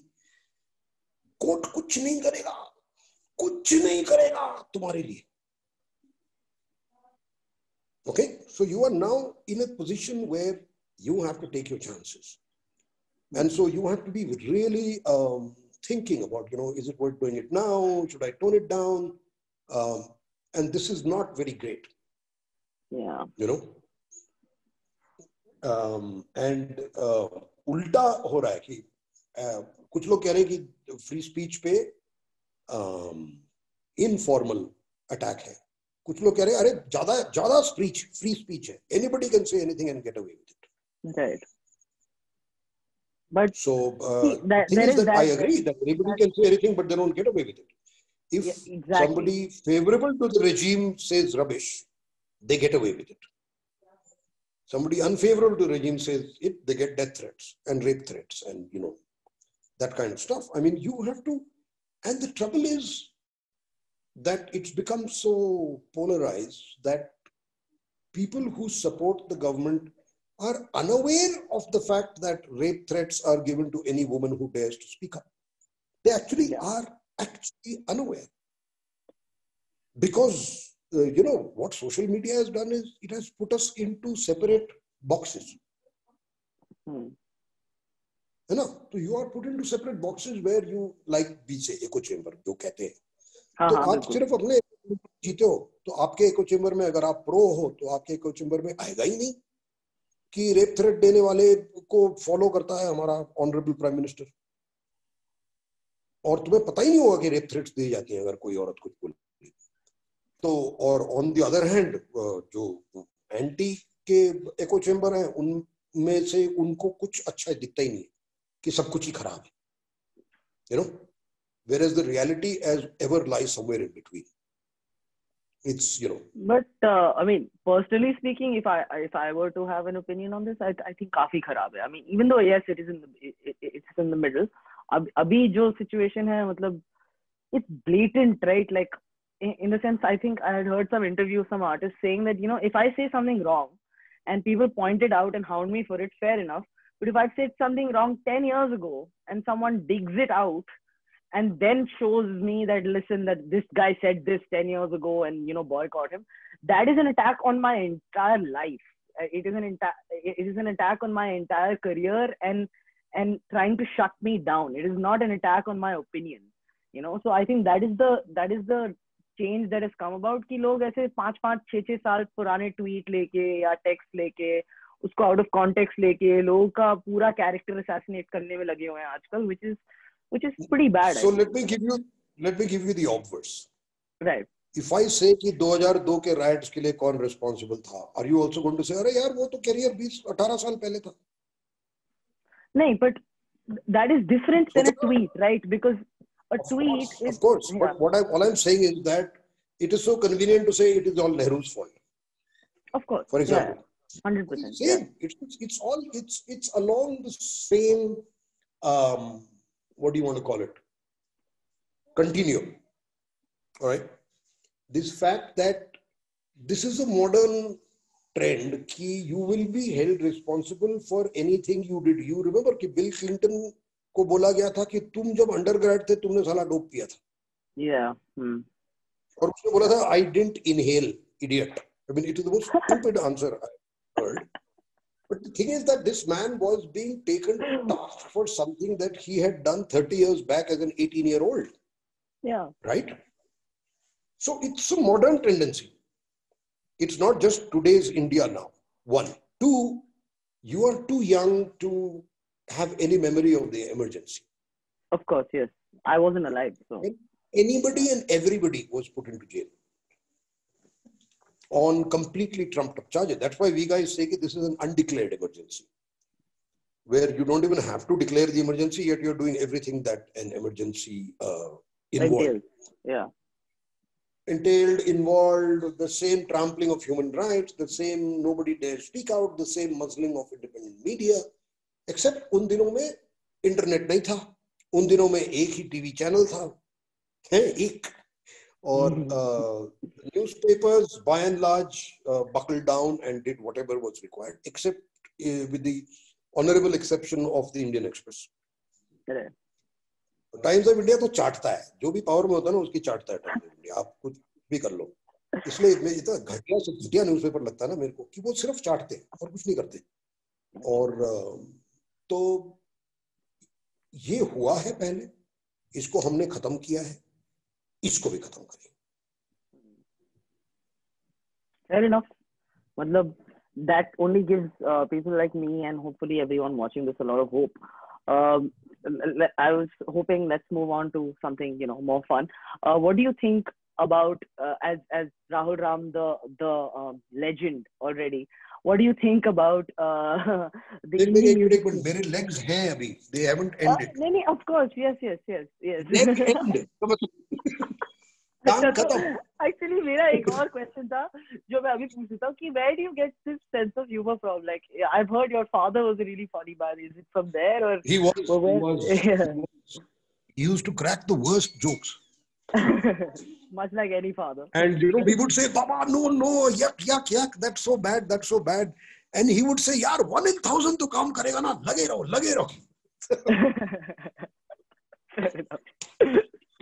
कोर्ट कुछ नहीं करेगा, कुछ नहीं करेगा तुम्हारे लिए. Okay, so you are now in a position where you have to take your chances. And so you have to be really thinking about, you know, is it worth doing it now? Should I tone it down? And this is not very great. Yeah. You know? And उल्टा हो रहा है कि कुछ लोग कह रहे हैं कि फ्री स्पीच पे इनफॉर्मल अटैक है. कुछ लोग कह रहे हैं अरे ज्यादा फ्री स्पीच है. Anybody can say anything and get away with it. Right. But so the thing is that I agree that anybody can say anything, but they don't get away with it. If somebody favorable to the regime says rubbish, they get away with it. Somebody unfavorable to the regime says it, they get death threats and rape threats and, you know, that kind of stuff. I mean, you have to, and the trouble is that it's become so polarized that people who support the government are unaware of the fact that rape threats are given to any woman who dares to speak up. They actually are unaware. Because what social media has done is it has put us into separate boxes. है ना? तो you are put into separate boxes where you, like we say echo chamber जो कहते हैं. तो आप सिर्फ अपने जीते हो, तो आपके echo chamber में अगर आप pro हो तो आपके echo chamber में आएगा ही नहीं कि रेप थ्रेट देने वाले को फॉलो करता है हमारा ऑनरेबल प्राइम मिनिस्टर, और तुम्हें पता ही नहीं होगा कि रेप थ्रेट्स दी जाती हैं अगर कोई औरत कुछ बोले तो. और ऑन द अदर हैंड जो एंटी के एको चेंबर हैं उनमें से उनको कुछ अच्छा दिखता ही नहीं कि सब कुछ ही खराब है, whereas the reality as ever lies somewhere in between. It's But I mean, personally speaking, if I were to have an opinion on this, I think काफी खराब है. I mean, even though yes, it's in the middle. अभी जो situation है, मतलब it's blatant, right? Like in the sense, I think I had heard some interview of some artists saying that if I say something wrong and people point it out and hound me for it, fair enough. But if I said something wrong 10 years ago and someone digs it out and then shows me that, listen, that this guy said this 10 years ago and, boycott him, that is an attack on my entire life. It is an attack on my entire career and trying to shut me down. It is not an attack on my opinion, So I think that is the change that has come about कि लोग ऐसे 5-6 साल पुराने tweet लेके या text लेके उसको out of context लेके लोगों का पूरा कैरेक्टर असैसिनेट करने में लगे हुए हैं आजकल, which is pretty bad. So let me give you the obverse. Right. If I say कि 2002 के riots के लिए कौन responsible था, are you also going to say अरे यार वो तो career 18 साल पहले था? नहीं, but that is different than a tweet, right? Because a tweet is... Of course. Yeah. But all I'm saying is that it is so convenient to say it is all Nehru's fault. Of course. For example. Yeah, 100%. Same. Yeah. It's along the same, what do you want to call it? Continuum. All right. This fact that this is a modern trend कि you will be held responsible for anything you did. You remember कि Bill Clinton को बोला गया था कि तुम जब undergrad थे तुमने साला डोप पिया था. Yeah. और उसने बोला था I didn't inhale, idiot. I mean, it is the most stupid answer I've heard. But the thing is that this man was being taken to task for something that he had done 30 years back as an 18-year-old. Yeah. Right? So it's a modern tendency. It's not just today's India now. 1. 2, you are too young to have any memory of the emergency. Of course, yes. I wasn't alive. So and anybody and everybody was put into jail on completely trumped up charges. That's why we guys say that this is an undeclared emergency, where you don't even have to declare the emergency, yet you're doing everything that an emergency involved. Yeah. Entailed, involved, the same trampling of human rights, the same nobody dare speak out, the same muzzling of independent media, except उन दिनों में internet नहीं था, उन दिनों में एक ही TV channel था, एक, और newspapers by and large buckled down and did whatever was required, except with the honorable exception of the Indian Express. Times of India तो चाटता है, जो भी पावर में होता है ना उसकी चाटता है टाइम्स ऑफ इंडिया, आप कुछ भी कर लो. इसलिए मैं इतना घटिया से घटिया न्यूज़पेपर लगता है ना मेरे को कि वो सिर्फ चाटते हैं और कुछ नहीं करते. और तो ये हुआ है पहले, इसको हमने खत्म किया है, इसको भी खत्म करें. Fair enough. मतलब that only gives people like me and hopefully everyone watching this a lot of hope. I was hoping let's move on to something more fun. What do you think about as Rahul Ram, the legend already? What do you think about the Indian music? मेरे legs हैं अभी, they haven't ended. नहीं, of course, yes. Leg end. Actually, मेरा एक और question था जो मैं अभी पूछ रहा हूँ कि where do you get this sense of humor from? Like, I've heard your father was a really funny man. Is it from there or? He used to crack the worst jokes. Much like any father. And we would say, Baba, no, yuck, that's so bad. And he would say, yaar, 1 in 1,000 to काम करेगा ना, लगे रहो.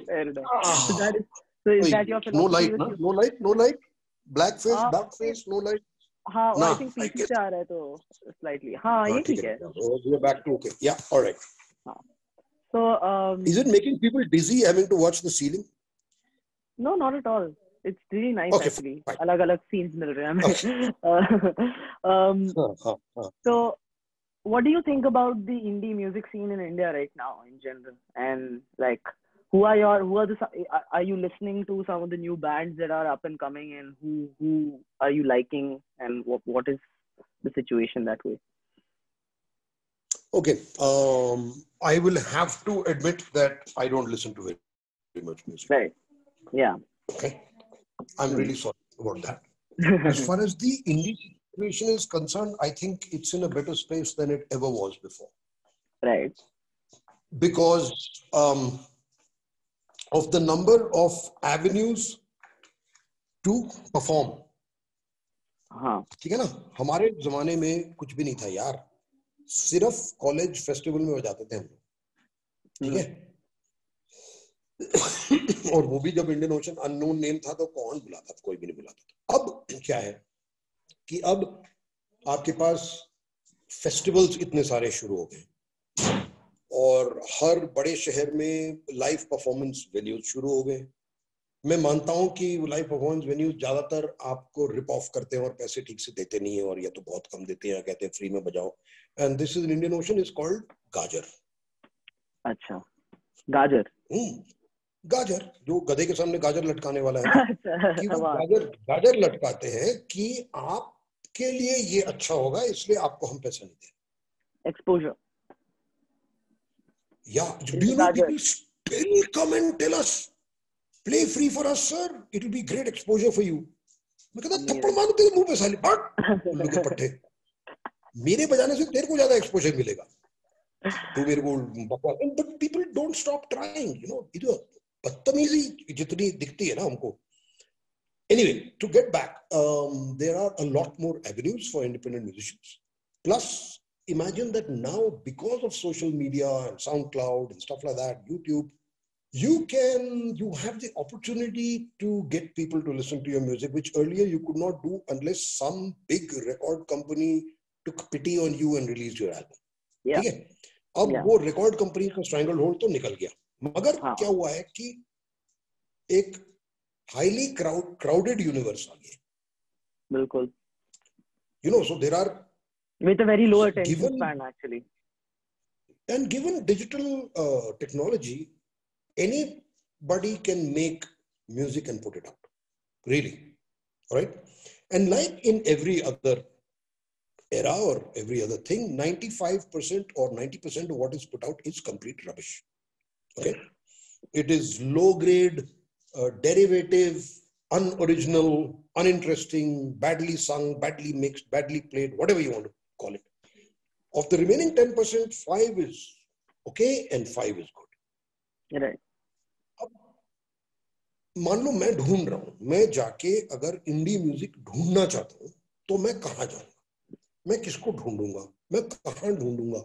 Fair enough. So So is that your No philosophy light, with na? you? No light, no light. Black face, हाँ dark face, no light. हाँ, Nah, I think I पीछे guess. से आ रहा है तो slightly. हाँ, ये ठीक ठीक है. है. We are back to okay. Yeah, all right. So Is it making people dizzy having to watch the ceiling? no, not at all. It's really nice Okay, actually. fine. अलग-अलग scenes मिल रहे हैं हमें. So what do you think about the indie music scene in India right now in general? And like, are you listening to some of the new bands that are up and coming, and who are you liking, and what is the situation that way? Okay. I will have to admit that I don't listen to very much music. Right. Yeah. Okay. I'm really sorry about that. As far as the indie situation is concerned, I think it's in a better space than it ever was before. Right. Because of the number of avenues to perform. हाँ. ठीक है ना? हमारे जमाने में कुछ भी नहीं था यार. सिर्फ कॉलेज फेस्टिवल में बजाते थे हम. ठीक है? और वो भी जब इंडियन ओशन अननोन नेम था तो कौन बुलाता था? कोई भी नहीं बुलाता था. अब क्या है कि अब आपके पास फेस्टिवल्स इतने सारे शुरू हो गए और हर बड़े शहर में लाइव परफॉर्मेंस वेन्यूज शुरू हो गए. मैं मानता हूं कि लाइव परफॉर्मेंस वेन्यूज ज्यादातर आपको रिप ऑफ करते हैं और पैसे ठीक से देते नहीं है और या तो बहुत कम देते हैं या कहते हैं फ्री में बजाओ. And this is Indian ocean is called गाजर. अच्छा, गाजर. गाजर जो गधे के सामने गाजर लटकाने वाला है ना, कि वो गाजर लटकाते हैं कि आपके लिए ये अच्छा होगा इसलिए आपको हम पैसा नहीं दें. Exposure. Yeah, do you know people still come and tell us, play free for us, sir. It will be great exposure for you. मैं कहता थप्पड़ मारूं तेरे मुंह पे साली. बट उल्लू के पट्टे. मेरे बजाने से तेरे को ज्यादा एक्सपोजर मिलेगा. तू मेरे को बकवास. But people don't stop trying, you know. इधर बदतमीजी जितनी दिखती है ना हमको. Anyway, to get back, there are a lot more avenues for independent musicians. Plus, imagine that now, because of social media and SoundCloud and stuff like that, YouTube, you have the opportunity to get people to listen to your music, which earlier you could not do unless some big record company took pity on you and released your album. ठीक है? अब वो record company का stranglehold तो निकल गया. मगर क्या हुआ है कि एक highly crowded universe आ गया. बिल्कुल. You know, so there are with a very low attention span actually. And given digital technology, anybody can make music and put it out. Really, right? And like in every other era or every other thing, 95% or 90% of what is put out is complete rubbish. Okay? It is low grade, derivative, unoriginal, uninteresting, badly sung, badly mixed, badly played, whatever you want to call it. Of the remaining 10%, 5 is okay and 5 is good. Right. अब मान लो मैं ढूंढ रहा हूं, मैं जाके अगर indie music ढूंढना चाहता हूं तो मैं कहां जाऊंगा, मैं किसको ढूंढूंगा, मैं कहां ढूंढूंगा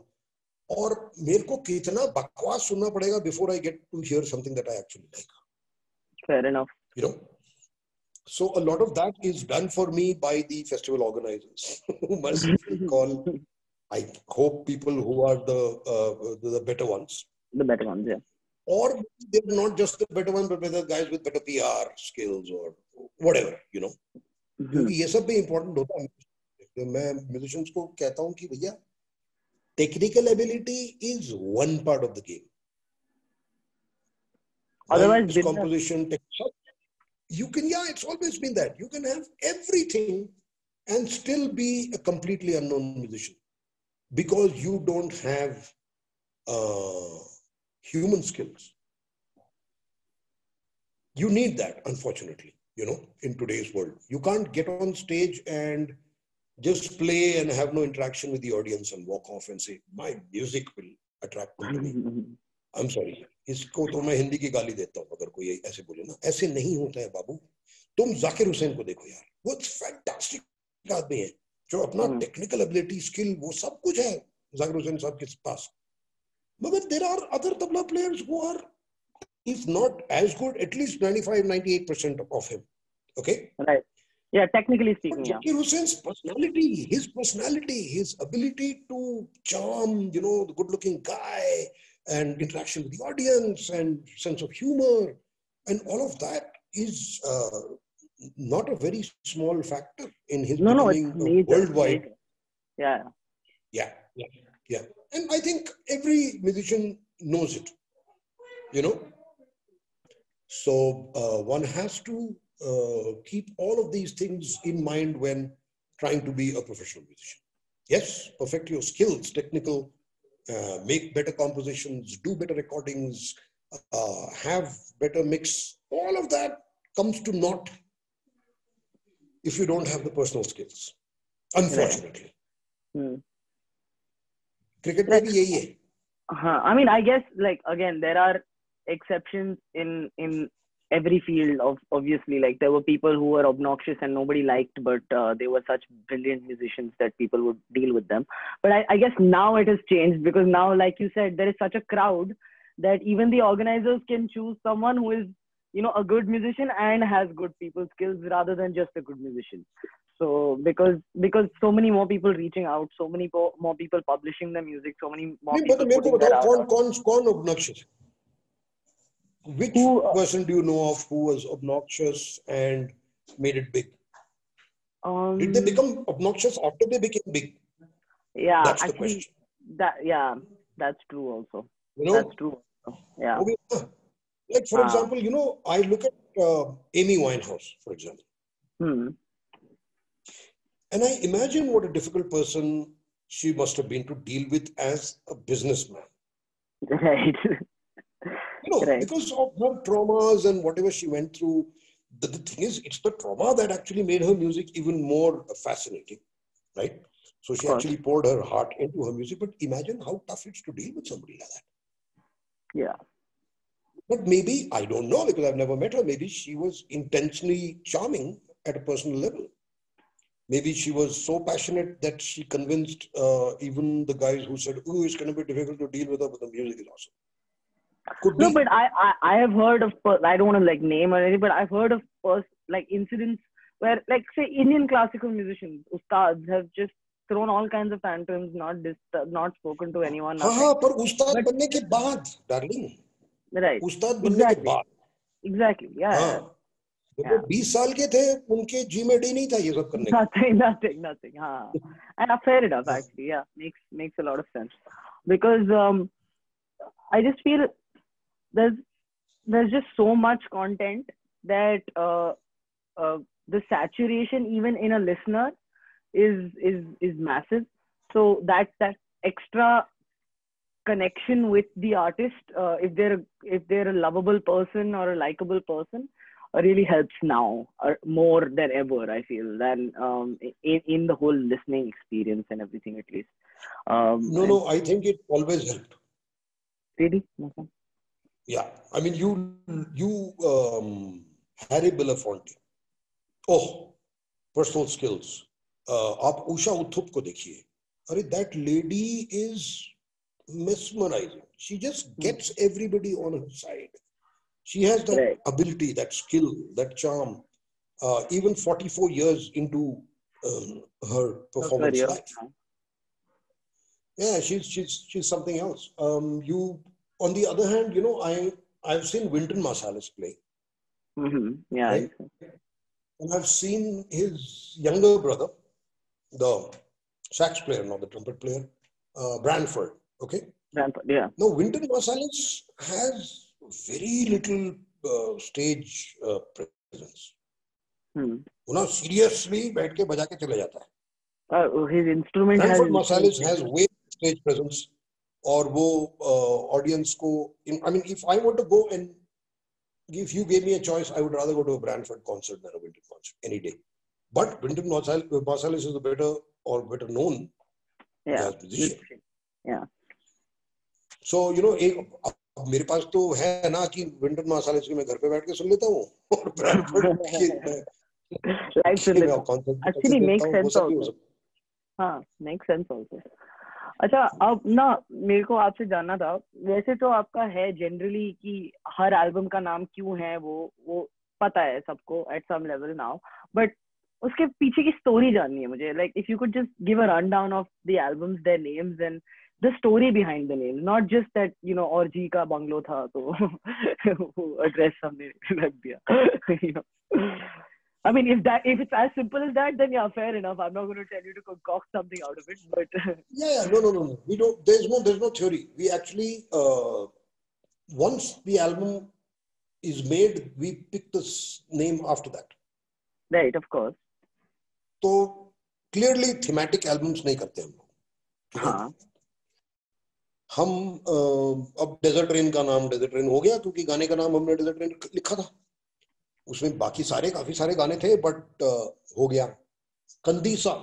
और मेरे को कितना बकवास सुनना पड़ेगा before I get to hear something that I actually like. Fair enough. You know, so a lot of that is done for me by the festival organizers who mercifully call, I hope, people who are the better ones. The better ones, yeah. Or they're not just the better ones, but whether guys with better PR skills or whatever, you know. क्योंकि ये सब भी important होता है. मैं musicians को कहता हूँ कि भैया, technical ability is one part of the game. Otherwise, composition, you can, it's always been that. You can have everything and still be a completely unknown musician because you don't have human skills. You need that, unfortunately, you know, in today's world. You can't get on stage and just play and have no interaction with the audience and walk off and say, my music will attract them to me. I'm sorry. इसको तो मैं हिंदी की गाली देता हूँ अगर कोई ऐसे बोले ना. ऐसे नहीं होता है बाबू. तुम जाकिर हुसैन को देखो यार. वो फैंटास्टिक आदमी है जो अपना टेक्निकल एबिलिटी, स्किल, वो सब कुछ है जाकिर हुसैन साहब के पास. मगर there are other tabla players who are if not as good, at least 95-98% of him. Okay? Right. Yeah, technically But speaking, yeah. Zakir Hussain's personality, his ability to charm, the good-looking guy, and interaction with the audience, and sense of humor, and all of that is not a very small factor in his No, it's becoming a major. worldwide. Yeah. Yeah. And I think every musician knows it, So one has to keep all of these things in mind when trying to be a professional musician. Yes, perfect your skills, technical, make better compositions, do better recordings, have better mix. All of that comes to naught if you don't have the personal skills, unfortunately. Right. Cricket में भी यही है. I mean, I guess, like, again, there are exceptions in every field. Of obviously, like, there were people who were obnoxious and nobody liked, but they were such brilliant musicians that people would deal with them. But I guess now it has changed, because now, like you said, there is such a crowd that even the organizers can choose someone who is, a good musician and has good people skills rather than just a good musician. So because so many more people reaching out, so many more people publishing their music, so many more people putting their art out. कौन obnoxious? Which person do you know of who was obnoxious and made it big? Did they become obnoxious after they became big? Yeah, that's actually, the question. That's true also. That's true. Yeah. Like, for example, I look at Amy Winehouse, for example. And I imagine what a difficult person she must have been to deal with as a businessman. Right. Right. Because of her traumas and whatever she went through, the thing is, it's the trauma that actually made her music even more fascinating, right? So she actually poured her heart into her music. But imagine how tough it's to deal with somebody like that. Yeah. But maybe, I don't know, because I've never met her, maybe she was intentionally charming at a personal level. Maybe she was so passionate that she convinced even the guys who said, "Oh, it's going to be difficult to deal with her, but the music is awesome." No, but I have heard of, I don't want to like name or anything, but I've heard of like incidents where, like, say, Indian classical musicians, ustads, have just thrown all kinds of tantrums, not spoken to anyone. हाँ, पर उस्ताद बनने के बाद, darling. Right. उस्ताद बनने के बाद. Exactly. Yeah. हाँ. वो 20 साल के थे, उनके जी में डी नहीं था ये सब करने का. Nothing. हाँ. And fair enough, actually. Yeah, makes a lot of sense, because I just feel there's just so much content that the saturation even in a listener is massive. So that extra connection with the artist, if they're a lovable person or a likable person, really helps now more than ever, I feel, than in the whole listening experience and everything, at least. No, I think it always helped. Really? Okay. Yeah, I mean, Harry Belafonte. Oh, personal skills. आप उषा उत्थुप को देखिए. अरे, that lady is mesmerizing. She just gets everybody on her side. She has that ability, that skill, that charm. Even 44 years into her performance life. Yeah, she's something else. On the other hand, I've seen Wynton Marsalis play. Yeah. Right? And I've seen his younger brother, the sax player, not the trumpet player, Branford. Okay. Branford, yeah. No, Wynton Marsalis has very little stage presence. Seriously, बैठ के बजा के चले जाता है. His instrument Branford Marsalis has way stage presence. और वो audience को, I mean, if I want to go and if you gave me a choice, I would rather go to a Branford concert than a Wynton concert any day. But Wynton Marsalis is a better known jazz musician. Yeah. So मेरे पास तो है ना कि Wynton Marsalis के मैं घर पे बैठ के सुन लेता हूँ और Branford actually makes sense also. Makes sense also. अच्छा, अब ना मेरे को आपसे जानना था, वैसे तो आपका है जनरली कि हर एल्बम का नाम क्यों है वो पता है सबको at some level now, but उसके पीछे की स्टोरी जाननी है मुझे. Like if you could just give a run down of the albums, their names and the story behind the name, not just that और जी का बंगलो था तो वो एड्रेस हमने रख दिया. you know I mean, if it's as simple as that, then yeah, fair enough. I'm not going to tell you to concoct something out of it, but Yeah, no. We don't. There's no theory. We actually, once the album is made, we pick the name after that. right, of course. तो clearly thematic albums नहीं करते हम लोग, ठीक है? हाँ. हम अब डेजर्ट रेन का नाम डेजर्ट रेन हो गया क्योंकि गाने का नाम हमने डेजर्ट रेन लिखा था. उसमें बाकी काफी सारे गाने थे, बट हो गया. कंदीसा,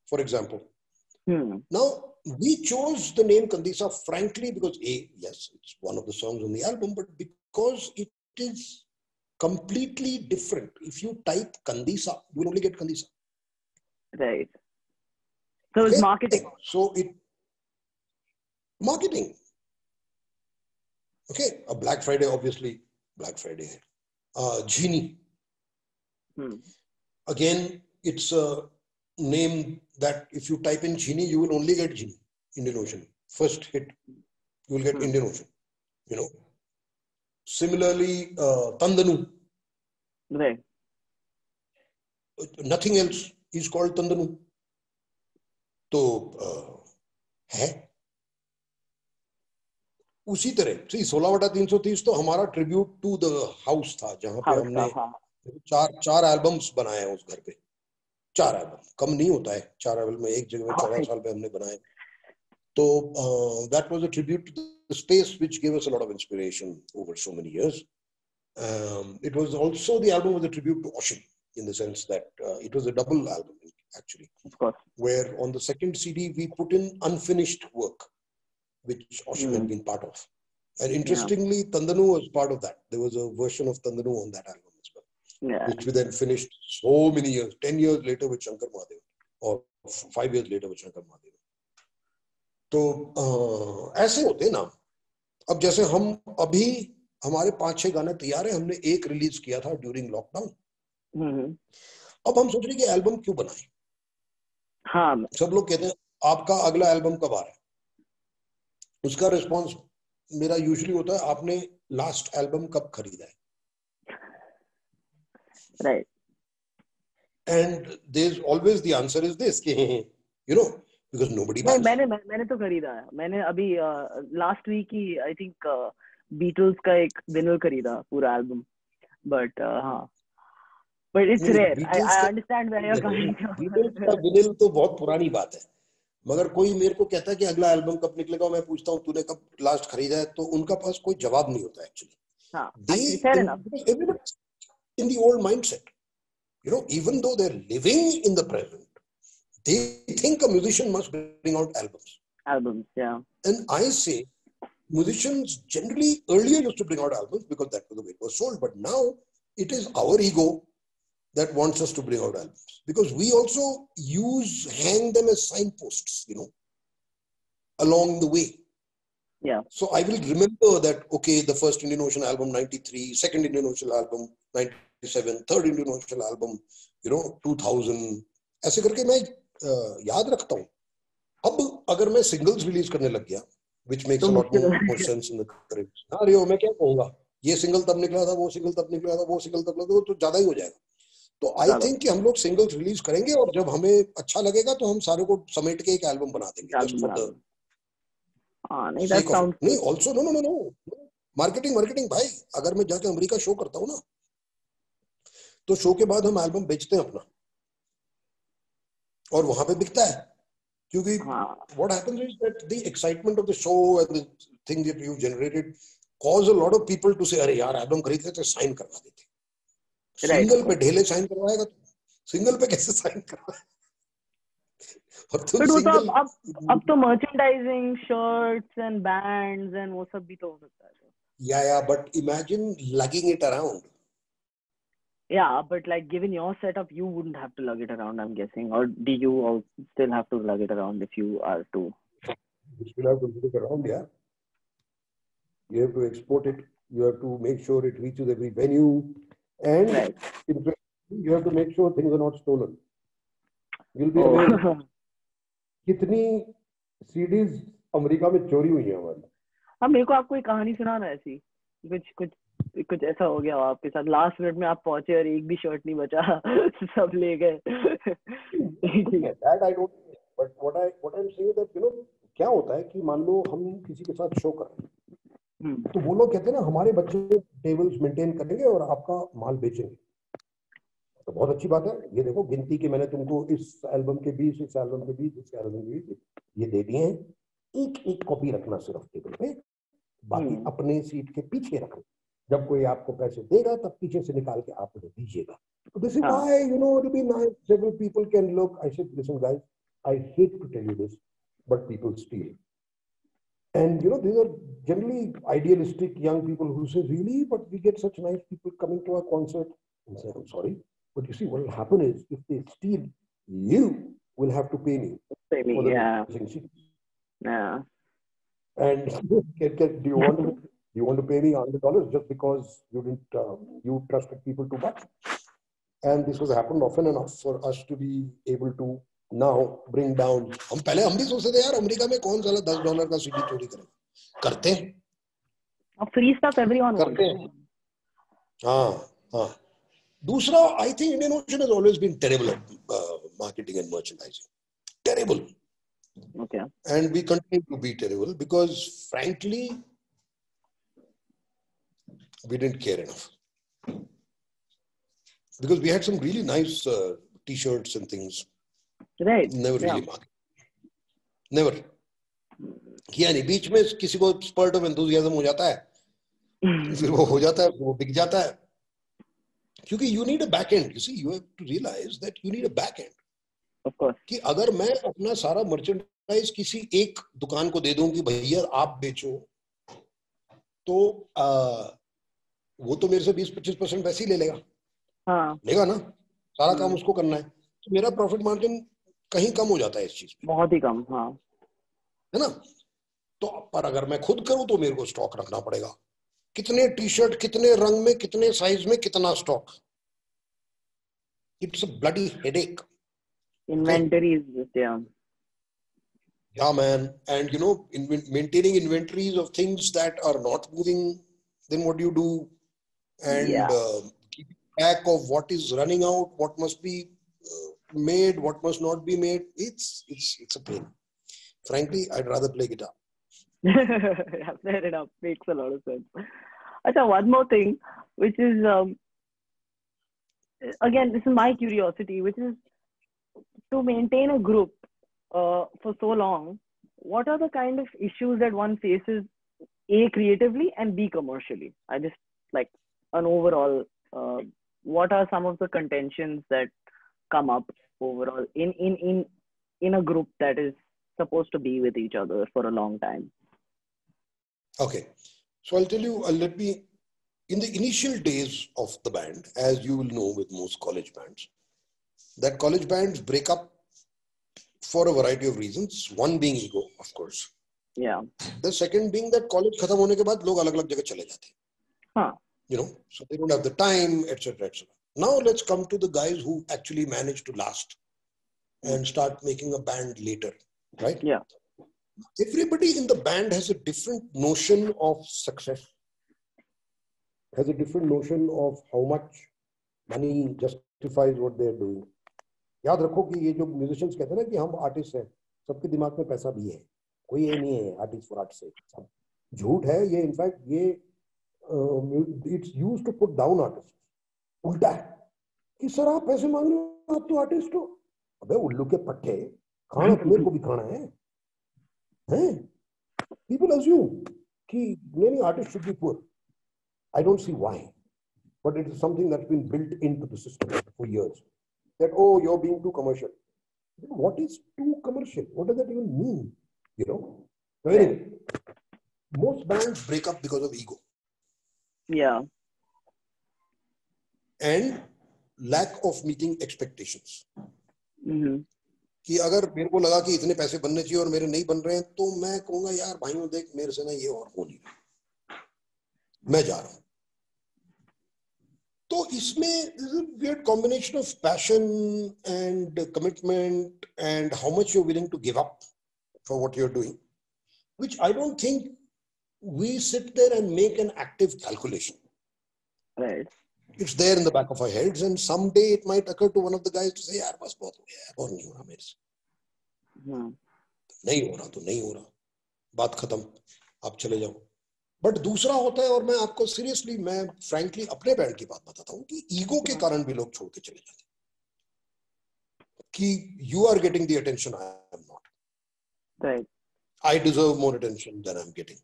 for example. Now, we chose the name Kandisa, frankly, because yes, it's one of the songs on the album, but because it is completely different. If you type Kandisa, you will only get Kandisa. Right. So it's marketing. So marketing. Okay, a Black Friday, obviously, Black Friday. Genie. Again, it's a name that if you type in Genie, you will only get Genie, Indian Ocean. First hit, you will get Indian Ocean. Similarly, Tandanu. Right. Nothing else is called Tandanu. तो है उसी तरह. 16/330 तो हमारा tribute to the house था, जहां पे हमने चार एल्बम्स बनाए हैं उस घर पे. 4 एल्बम कम नहीं होता है. 4 एल्बम में एक जगह में 14 साल पे हमने बनाए. तो that was a tribute to the space which gave us a lot of inspiration over so many years. It was also, the album was a tribute to Ocean in the sense that it was a double album actually, of course, where on the second CD we put in unfinished work which Ocean had been part of. And interestingly, Tandanu was part of that. There was a version of Tandanu on that album as well, which we then finished so many years, 10 years later with Shankar Mahadevan, or 5 years later with Shankar Mahadevan. तो ऐसे होते हैं ना. अब जैसे हम अभी हमारे 5-6 गाने तैयार हैं, हमने एक रिलीज किया था ड्यूरिंग लॉकडाउन. अब हम सोच रहे कि एल्बम क्यों बनाएं. हाँ. सब लोग कहते हैं आपका अगला एल्बम कब आ रहा है. उसका रिस्पॉन्स मेरा यूजुअली होता है, आपने लास्ट एल्बम कब खरीदा है. Right. And there is always the answer is this कि because nobody buys. मैंने तो खरीदा है. मैंने अभी लास्ट वीक ही आई थिंक बीटल्स का एक विनिल खरीदा पूरा एल्बम. बट हाँ, but it's rare. I understand where you are coming from. Beatles का विनिल तो बहुत पुरानी बात है. मगर कोई मेरे को कहता है कि अगला एल्बम कब निकलेगा, मैं पूछता हूँ तूने कब लास्ट खरीदा है, तो उनका पास कोई जवाब नहीं होता actually. In the old mindset, even though they're living in the present, they think a musician must bring out albums. Yeah. And I say musicians generally earlier used to bring out albums because that was the way it was sold, but now it is our ego that wants us to bring out albums, because we also hang them as signposts, along the way. Yeah. So I will remember that, okay, the first Indian Ocean album 93, second Indian Ocean album 97, third Indian Ocean album 2000. ऐसे करके मैं याद रखता हूँ. अब अगर मैं singles release करने लग गया, which makes a lot more sense in the current scenario, मैं क्या कहूँगा, ये सिंगल तब निकला था, वो सिंगल तब निकला था, वो सिंगल तब निकला था, तो ज्यादा ही हो जाएगा. तो आई थिंक कि हम लोग सिंगल्स रिलीज करेंगे और जब हमें अच्छा लगेगा तो हम सारे को समेट के एक एल्बम बना देंगे. नहीं, ऑल्सो नो मार्केटिंग भाई. अगर मैं जाके अमेरिका शो करता हूँ ना, तो शो के बाद हम एल्बम बेचते हैं अपना, और वहां पे बिकता है. क्योंकि what happens is that the excitement of the show and the thing that you generated cause a lot of people to say, अरे यार एल्बम खरीदते तो साइन करवा देते. सिंगल पे ढेले साइन करवाएगा, तो सिंगल पे कैसे साइन करवाएगा. अब तो merchandising, shirts and bands and वो सब भी तो हो सकता है. Yeah, but imagine lugging it around. Yeah, but like given your setup, you wouldn't have to lug it around, I'm guessing. Or do you still have to lug it around if you are to? you still have to look around, yeah. You have to export it. You have to make sure it reaches every venue, and Right. you have to make sure things are not stolen. You'll be amazed. Oh. कितनी CDs America में चोरी हुई हैं हमारी. हाँ, मेरे को आपको एक कहानी सुनाना है ऐसी, कुछ कुछ कुछ ऐसा हो गया हो आपके साथ, लास्ट मिनट में आप पहुंचे और एक भी शर्ट नहीं बचा, सब ले गए. That I don't. But what I'm saying that क्या होता है कि मान लो हम किसी के साथ शो कर रहे हैं, तो वो लोग कहते हैं ना हमारे बच्चे टेबल्स मेंटेन करेंगे और आपका माल बेचेंगे. तो बहुत अच्छी बात है. ये देखो गिनती की मैंने तुमको इस एल्बम के 20, इस एल्बम के 20, इस एल्बम के 20 ये दे दिए हैं. एक एक कॉपी रखना सिर्फ टेबल पे, बाकी अपने सीट के पीछे रखना. जब कोई आपको पैसे देगा तब पीछे से निकाल के आप उन्हें दीजिएगा. So this is why, it'll be nice. Several people can look. I said, listen, guys, I hate to tell you this, but people steal. And these are generally idealistic young people who say, really, but we get such nice people coming to our concert. And say, I'm sorry, but you see, what will happen is if they steal, you will have to pay me. Pay me, yeah. Yeah. And do you want to pay me $100 just because you didn't you trusted people too much? And this has happened often enough for us to be able to now bring down. हम भी सोचते थे यार America में कौन साला $10 का CD चोरी करेगा. करते हैं. Free stuff everyone करते हैं. हाँ. दूसरा, I think Indian Ocean has always been terrible at marketing and merchandising. Terrible. Okay. And we continue to be terrible because, frankly, we didn't care enough. Because we had some really nice T-shirts and things. Right. Never really marketed. Never. किया नहीं. बीच में किसी को spurt of enthusiasm हो जाता है, फिर वो हो जाता है, वो बिक जाता है. क्योंकि you need a back end. You see, you have to realize that you need a back end. Of course. कि अगर मैं अपना सारा मर्चेंडाइज किसी एक दुकान को दे दूं कि भैया आप बेचो, तो वो तो मेरे से 20-25% वैसे ही ले लेगा. हाँ. लेगा ना. सारा काम उसको करना है. तो मेरा प्रॉफिट मार्जिन कहीं कम हो जाता है इस चीज में. बहुत ही कम. हाँ. है ना. तो पर अगर मैं खुद करूं तो मेरे को स्टॉक रखना पड़ेगा. कितने टी-शर्ट, कितने रंग में, कितने साइज में, कितना stock. It's a bloody headache. Inventory is just, yeah. Yeah, man. And maintaining inventories of things that are not moving, then what do you do? And keeping track of what is running out, what must be made, what must not be made. It's a pain. Frankly, I'd rather play guitar. Yeah, fair enough. Makes a lot of sense. Achha, one more thing, which is, again, this is my curiosity, which is, to maintain a group for so long, what are the kind of issues that one faces, A, creatively, and B, commercially? I just like an overall, what are some of the contentions that come up overall in a group that is supposed to be with each other for a long time? Okay, so I'll tell you, in the initial days of the band, as you will know with most college bands, that college bands break up for a variety of reasons. One being ego, of course. Yeah. The second being that college खत्म होने के बाद लोग अलग-अलग जगह चले जाते हैं. हाँ. So they don't have the time, etc., etc. Now let's come to the guys who actually managed to last and start making a band later, right? Yeah. Everybody in the band has a different notion of success, has a different notion of how much money justifies what they're doing. याद रखो कि ये जो musicians कहते हैं ना कि हम आर्टिस्ट हैं, सबके दिमाग में पैसा भी है. कोई ये नहीं है आर्टिस्ट फॉर आर्ट से. सब झूठ है ये. इनफैक्ट ये it's used to put down artist. उल्टा है कि सर आप पैसे मांग रहे हो, आप तो आर्टिस्ट हो. अबे उल्लू के पट्टे, खाना मेरे को भी खाना है. People assume कि many artists should be poor. I don't see why, but it is something that's been built into the system for years. That, oh, you're being too commercial. What is too commercial? What does that even mean? So anyway, most bands break up because of ego. Yeah. And lack of meeting expectations. Mm-hmm. कि अगर मेरे को लगा कि इतने पैसे बनने चाहिए और मेरे नहीं बन रहे हैं तो मैं कहूंगा यार भाइयों देख मेरे से ना ये और हो नहीं रहा, मैं जा रहा हूं। तो इसमें weird combination of passion and commitment and how much you're willing to give up for what you're doing, which I don't think we sit there and make an active calculation. Right. It's there in the back of our heads, and someday it might occur to one of the guys to say, "यार बस बहुत हो गया, और नहीं हो रहा मेरे से, नहीं हो रहा तो नहीं हो रहा, बात खत्म, आप चले जाओ." बट दूसरा होता है, और मैं आपको सीरियसली, मैं फ्रैंकली अपने बैंड की बात बताता हूँ कि ईगो के कारण भी लोग छोड़ के चले जाते हैं कि you are getting the attention, I am not, right, I deserve more attention than I am getting,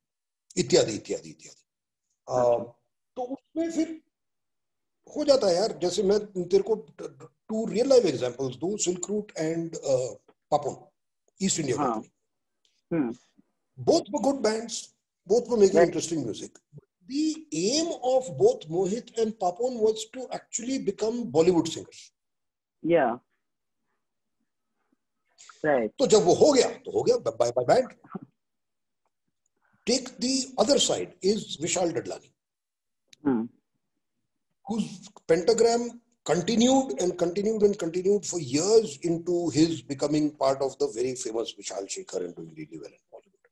इत्यादि इत्यादि इत्यादि। तो उसमें फिर हो जाता है यार, जैसे मैं तेरे को टू रियल लाइफ एग्जांपल्स दूं, silk route and Papon, east India company, both were good bands, both were making interesting music. The aim of both Mohit and Papon was to actually become Bollywood singers. Yeah. Right. तो जब वो हो गया तो हो गया, by band. Take the other side is Vishal Dadlani, whose Pentagram continued and continued and continued for years into his becoming part of the very famous Vishal Shekhar and doing really well in Bollywood.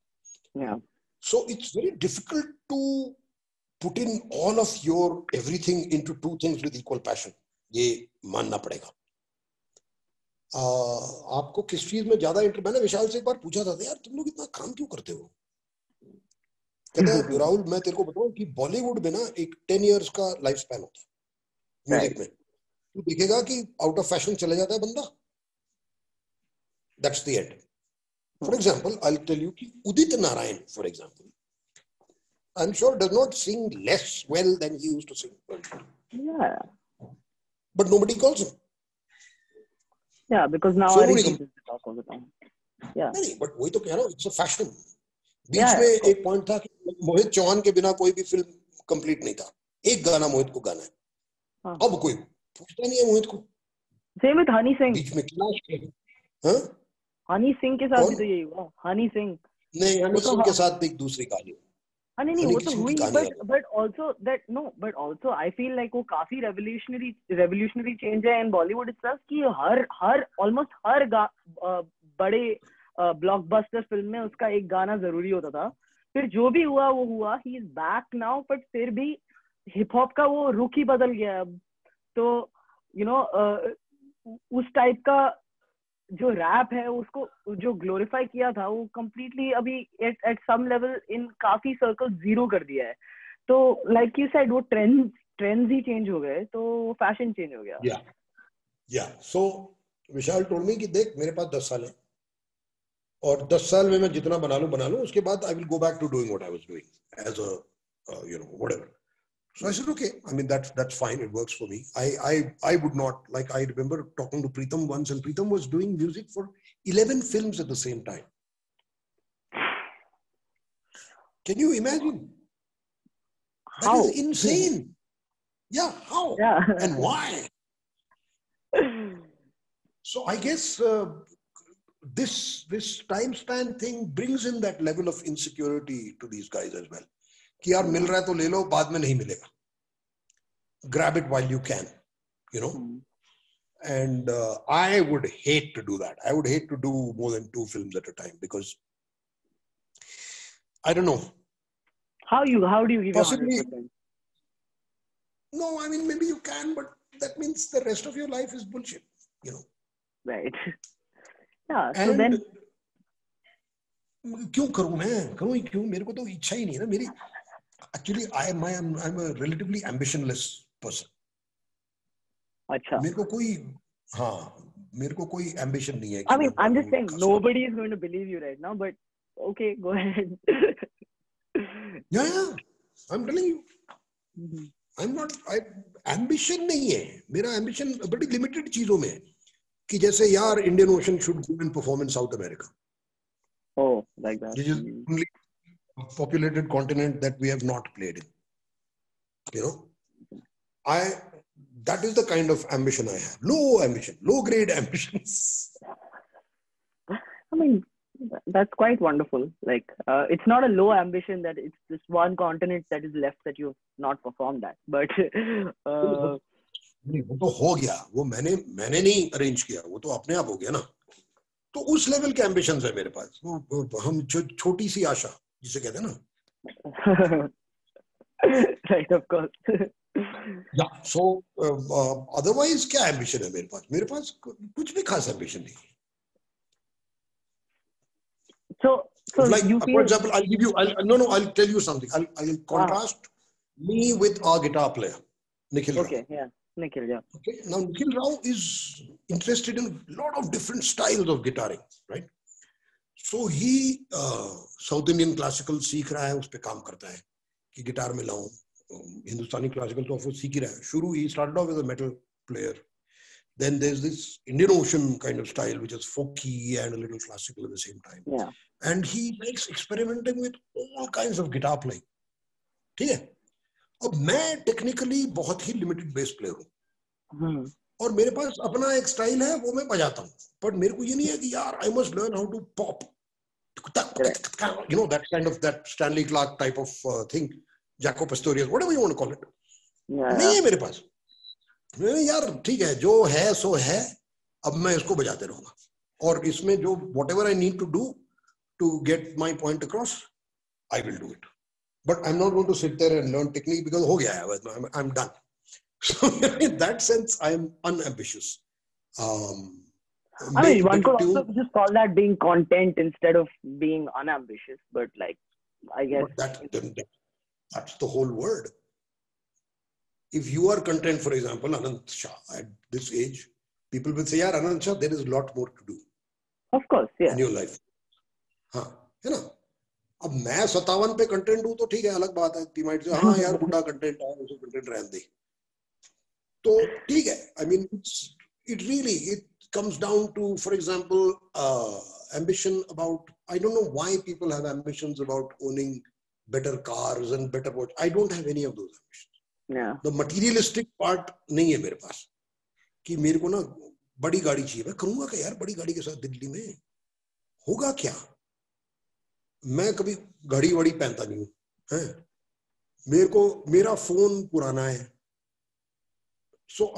Yeah. So it's very difficult to put in all of your everything into two things with equal passion. ये मानना पड़ेगा। आपको किस चीज में ज्यादा interest? मैंने विशाल से एक बार पूछा था, यार तुम लोग इतना काम क्यों करते हो? कहता है, राहुल मैं तेरे को बताऊं कि बॉलीवुड में ना एक 10 years का लाइफ स्पैन होता है म्यूजिक में। तू देखेगा कि आउट ऑफ फैशन चला जाता है बंदा, that's the end. For example, I'll tell you कि Udit Narayan, for example, I'm sure does not sing less well than he used to sing. Yeah. But nobody calls him. Yeah, because now Sonu Ari Nigam. comes to talk all the time. Yeah. नहीं, but वही तो कह रहा हूँ, it's a fashion. बीच में एक point था कि मोहित चौहान के बिना कोई भी फिल्म कंप्लीट नहीं था। एक गाना मोहित को गाना है, अब कोई पूछता नहीं है मोहित को। Same with Honey Singh. बीच में क्लैश है। हाँ? हनी सिंह के साथ भी तो यही हुआ। हनी सिंह नहीं, हनी सिंह के साथ भी एक दूसरी कहानी है। नहीं वो तो हुई, but also that no, but also I feel like वो काफी revolutionary change है in Bollywood itself कि हर almost हर बड़े blockbuster फिल्म में उसका एक गाना जरूरी होता था। फिर जो भी हुआ वो हुआ, he is back now, but फिर भी हिप हॉप का वो रुख ही बदल गया अब। तो you know उस टाइप का जो रैप है उसको जो ग्लोरीफाई किया था वो कंप्लीटली अभी एट सम लेवल इन काफी सर्कल जीरो कर दिया है। तो लाइक यू सेड वो ट्रेंड्स ही चेंज हो गए, तो फैशन चेंज हो गया। या सो विशाल टोल्ड मी कि देख मेरे पास 10 साल है और 10 साल में मैं जितना बना लूं उसके बाद I will go back to doing what I was doing as a whatever. So I said, okay, I mean, that's fine. It works for me. I would not, like, I remember talking to Pritam once, and Pritam was doing music for 11 films at the same time. Can you imagine? How? That is insane. Yeah, how? Yeah. And why? So I guess this time span thing brings in that level of insecurity to these guys as well. कि यार मिल रहा है तो ले लो, बाद में नहीं मिलेगा। Grab it while you can, you know. And I would hate to do that. I would hate to do more than 2 films at a time because I don't know. How do you give possibly, 100%? No, I mean maybe you can, but that means the rest of your life is bullshit, you know. Right. Yeah. And so then क्यों करूं मैं? करूं ही क्यों? मेरे को तो इच्छा ही नहीं है ना मेरी। Actually, I'm a relatively ambitionless person. अच्छा। मेरे को कोई ambition नहीं है। I mean, I'm just saying nobody is going to believe you right now, but okay, go ahead. Yeah, I'm telling you. I'm not. Ambition नहीं है मेरा। ambition बड़ी limited चीजों में है कि जैसे यार Indian Ocean should go and perform in South America. Oh, like that. Which is only a populated continent that we have not played in. You know, that is the kind of ambition I have. Low grade ambitions. I mean, that's quite wonderful. Like, it's not a low ambition that it's just one continent that is left that you've not performed at. But नहीं, वो तो हो गया, वो मैंने नहीं arrange किया, वो तो अपने आप हो गया ना. तो उस लेवल के एम्बिशंस है मेरे पास. वो हम छोटी सी आशा जिसे कहते हैं ना. right, of course. या सो अदरवाइज क्या एम्बिशन है मेरे पास? मेरे पास कुछ भी खास एम्बिशन नहीं. So like, you feel... for example, I'll tell you something. I'll contrast me with our guitar player, Nikhil Rao. Okay, yeah, Nikhil, yeah. Okay, now Nikhil Rao is interested in a lot of different styles of guitaring, right? So he South Indian classical सीख रहा है, उस पे काम करता है कि guitar में लाऊं. हिंदुस्तानी classical तो ऑफ सीख ही रहा है. शुरू he started off as a metal player. Then there's this Indian Ocean kind of style, which is folky and a little classical at the same time. Yeah. And he likes experimenting with all kinds of guitar playing. ठीक है? अब मैं technically बहुत ही limited base player हूँ. और मेरे पास अपना एक स्टाइल है, वो मैं बजाता हूँ. पर मेरे को ये नहीं है कि यार I must learn how to pop. You know, that kind of that Stanley Clarke type of thing, Jaco Pastorius, whatever you want to call it. नहीं है मेरे पास. यार ठीक है, जो है सो है, अब मैं इसको बजाते रहूंगा. और इसमें जो whatever I need to do to get my point across, I will do it. But I'm not going to sit there and learn technique because हो गया है, I'm done. So in that sense, I'm unambitious. I mean, one could also just call that being content instead of being unambitious. But like, I guess that's the whole word. If you are content, for example, Anand Shah, at this age, people will say, "Yeah, Anand Shah, there is a lot more to do." Of course, yeah. In your life, हाँ, है ना? अब मैं 57 पे content हूँ तो ठीक है, अलग बात है. You might say, हाँ यार, बुढ़ा कंटेंट है, उसे कंटेंट रहने दे. तो ठीक है. I mean, it comes down to, for example, ambition about. I don't know why people have ambitions about owning better cars and better watch. I don't have any of those ambitions. Yeah. The materialistic part नहीं है मेरे पास कि मेरे को ना बड़ी गाड़ी चाहिए. मैं करूँगा क्या यार बड़ी गाड़ी के साथ दिल्ली में? होगा क्या? मैं कभी घड़ी वड़ी पहनता नहीं हूँ, हैं? मेरे को मेरा फोन पुराना है. So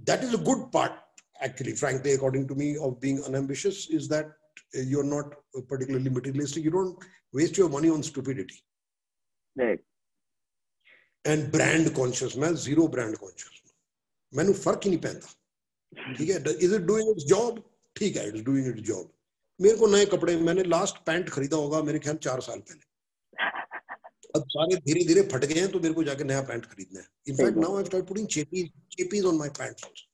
that is a good part actually, frankly, according to me, of being unambitious, is that you're not particularly materialistic. You don't waste your money on stupidity. Right. And brand conscious. मैं zero brand conscious. मैंने फर्क ही नहीं पहनता. ठीक है? Is it doing its job? ठीक है, it's doing its job. मेरे को नए कपड़े, मैंने लास्ट पैंट खरीदा होगा मेरे ख्याल 4 साल पहले. अब सारे धीरे धीरे फट गए हैं तो मेरे को जाके नया पैंट खरीदना है. In fact, now I've started putting chappies on my pants also.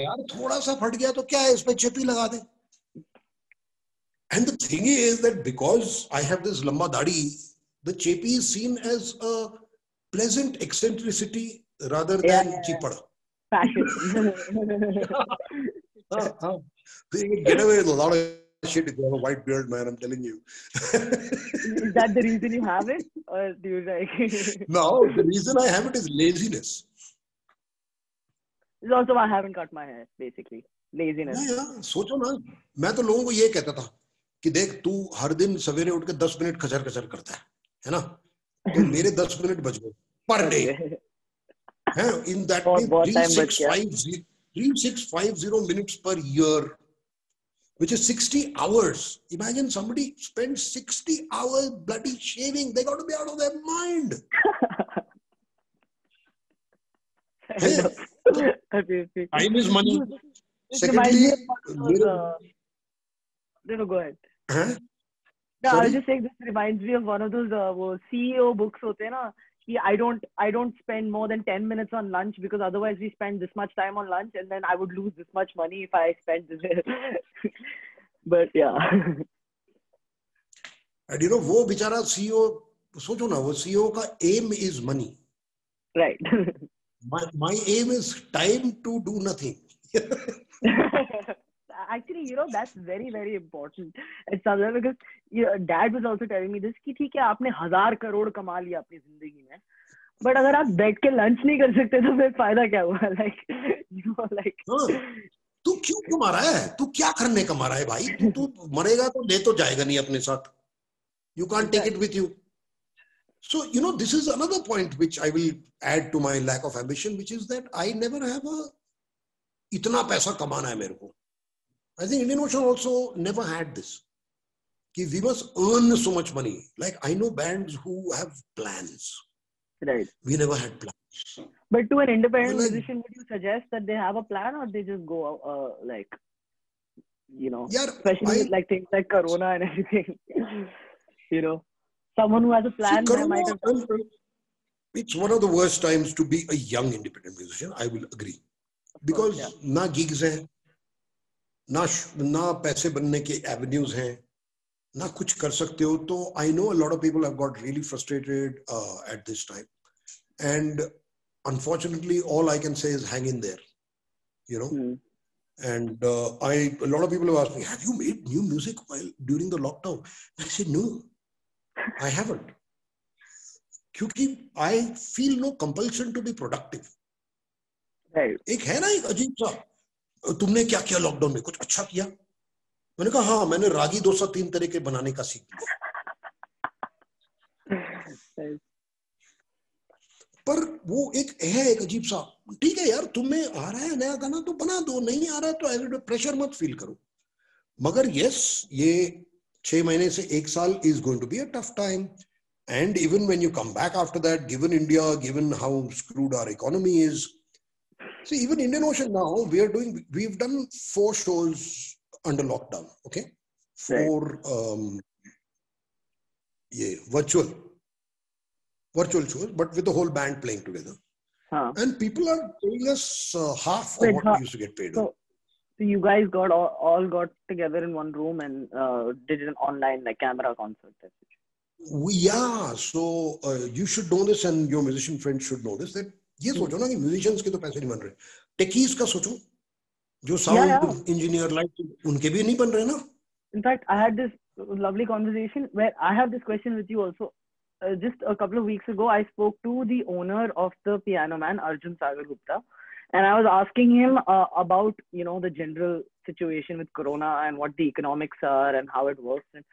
यार थोड़ा सा फट गया तो क्या है, इस पे चेपी लगा दे. And the thing is that because I have this lamba dadi, the chepi is seen as a pleasant eccentricity rather than cheapada. Fashion. So you can get away with a lot of shit if you have a white beard, man. I'm telling you. Is that the reason you have it, or do you like? No, the reason I have it is laziness. It's also why I haven't cut my hair, basically. Laziness. Yeah. सोचो ना, मैं तो लोगों को ये कहता था कि देख तू हर दिन सवेरे उठ के 10 मिनट खचर खचर करता है ना? तो मेरे 10 मिनट बच गए पर डे. हैं? In that way, 3650 minutes per year, which is 60 hours. Imagine somebody spends 60 hours bloody shaving. They got to be out of their mind. Time is money. Secondly, go ahead. Huh? No, I was just saying this reminds me of one of those CEO books होते हैं ना कि I don't spend more than 10 minutes on lunch because otherwise we spend this much time on lunch and then I would lose this much money if I spend this. But yeah. And you know वो बेचारा CEO, सोचो ना, वो CEO का aim is money. Right. My aim is time to do nothing. Actually, you know, that's very, very important. It's something because Dad was also telling me this कि ठीक है आपने 1000 करोड़ कमा लिया अपनी जिंदगी में, but अगर आप बैठ के lunch नहीं कर सकते तो फिर फायदा क्या हुआ? Like, you know, like. तू क्यों कमा रहा है, तू क्या करने कमा रहा है भाई, तू मरेगा तो ले तो जाएगा नहीं अपने साथ, you can't take it with you. So this is another point which I will add to my lack of ambition, which is that I never have इतना पैसा कमाना है मेरे को. I think Indian Ocean also never had this. We must earn so much money. Like I know bands who have plans. Right. We never had plans. But to an independent musician, would you suggest that they have a plan, or they just go especially with like things like Corona and everything? Someone who has a plan. See, Corona, might have... It's one of the worst times to be a young independent musician. I will agree. Because na gigs hai, na paise banne ke avenues hai, na kuch kar sakte ho. So I know a lot of people have got really frustrated at this time. And unfortunately, all I can say is hang in there, And a lot of people have asked me, have you made new music during the lockdown? I said, no, I haven't. Because I feel no compulsion to be productive. एक है ना एक अजीब सा, तुमने क्या किया lockdown में, कुछ अच्छा किया? मैंने कहा हाँ, मैंने रागी डोसा 3 तरह के बनाने का सीख लिया. पर वो एक अजीब सा, ठीक है यार, तुम्हें आ रहा है नया गाना तो बना दो, नहीं आ रहा है तो ऐसे प्रेशर मत फील करो. मगर यस, ये 6 महीने से 1 साल is going to be a tough time. And even when you come back after that, given India, given how screwed our economy is, see, even Indian Ocean now, we've done 4 shows under lockdown, okay? 4 virtual shows, but with the whole band playing together. And people are paying us half of what we used to get paid. So you guys all got together in one room and did an online like camera concert. So you should know this, and your musician friends should know this, that ये सोचो ना कि musicians के तो पैसे नहीं बन रहे, techies का सोचो, जो sound engineer like उनके भी नहीं बन रहे ना. In fact, I had this lovely conversation where I have this question with you also. Just a couple of weeks ago, I spoke to the owner of the Piano Man, Arjun Sagar Gupta, and I was asking him about the general situation with Corona and what the economics are and how it works. And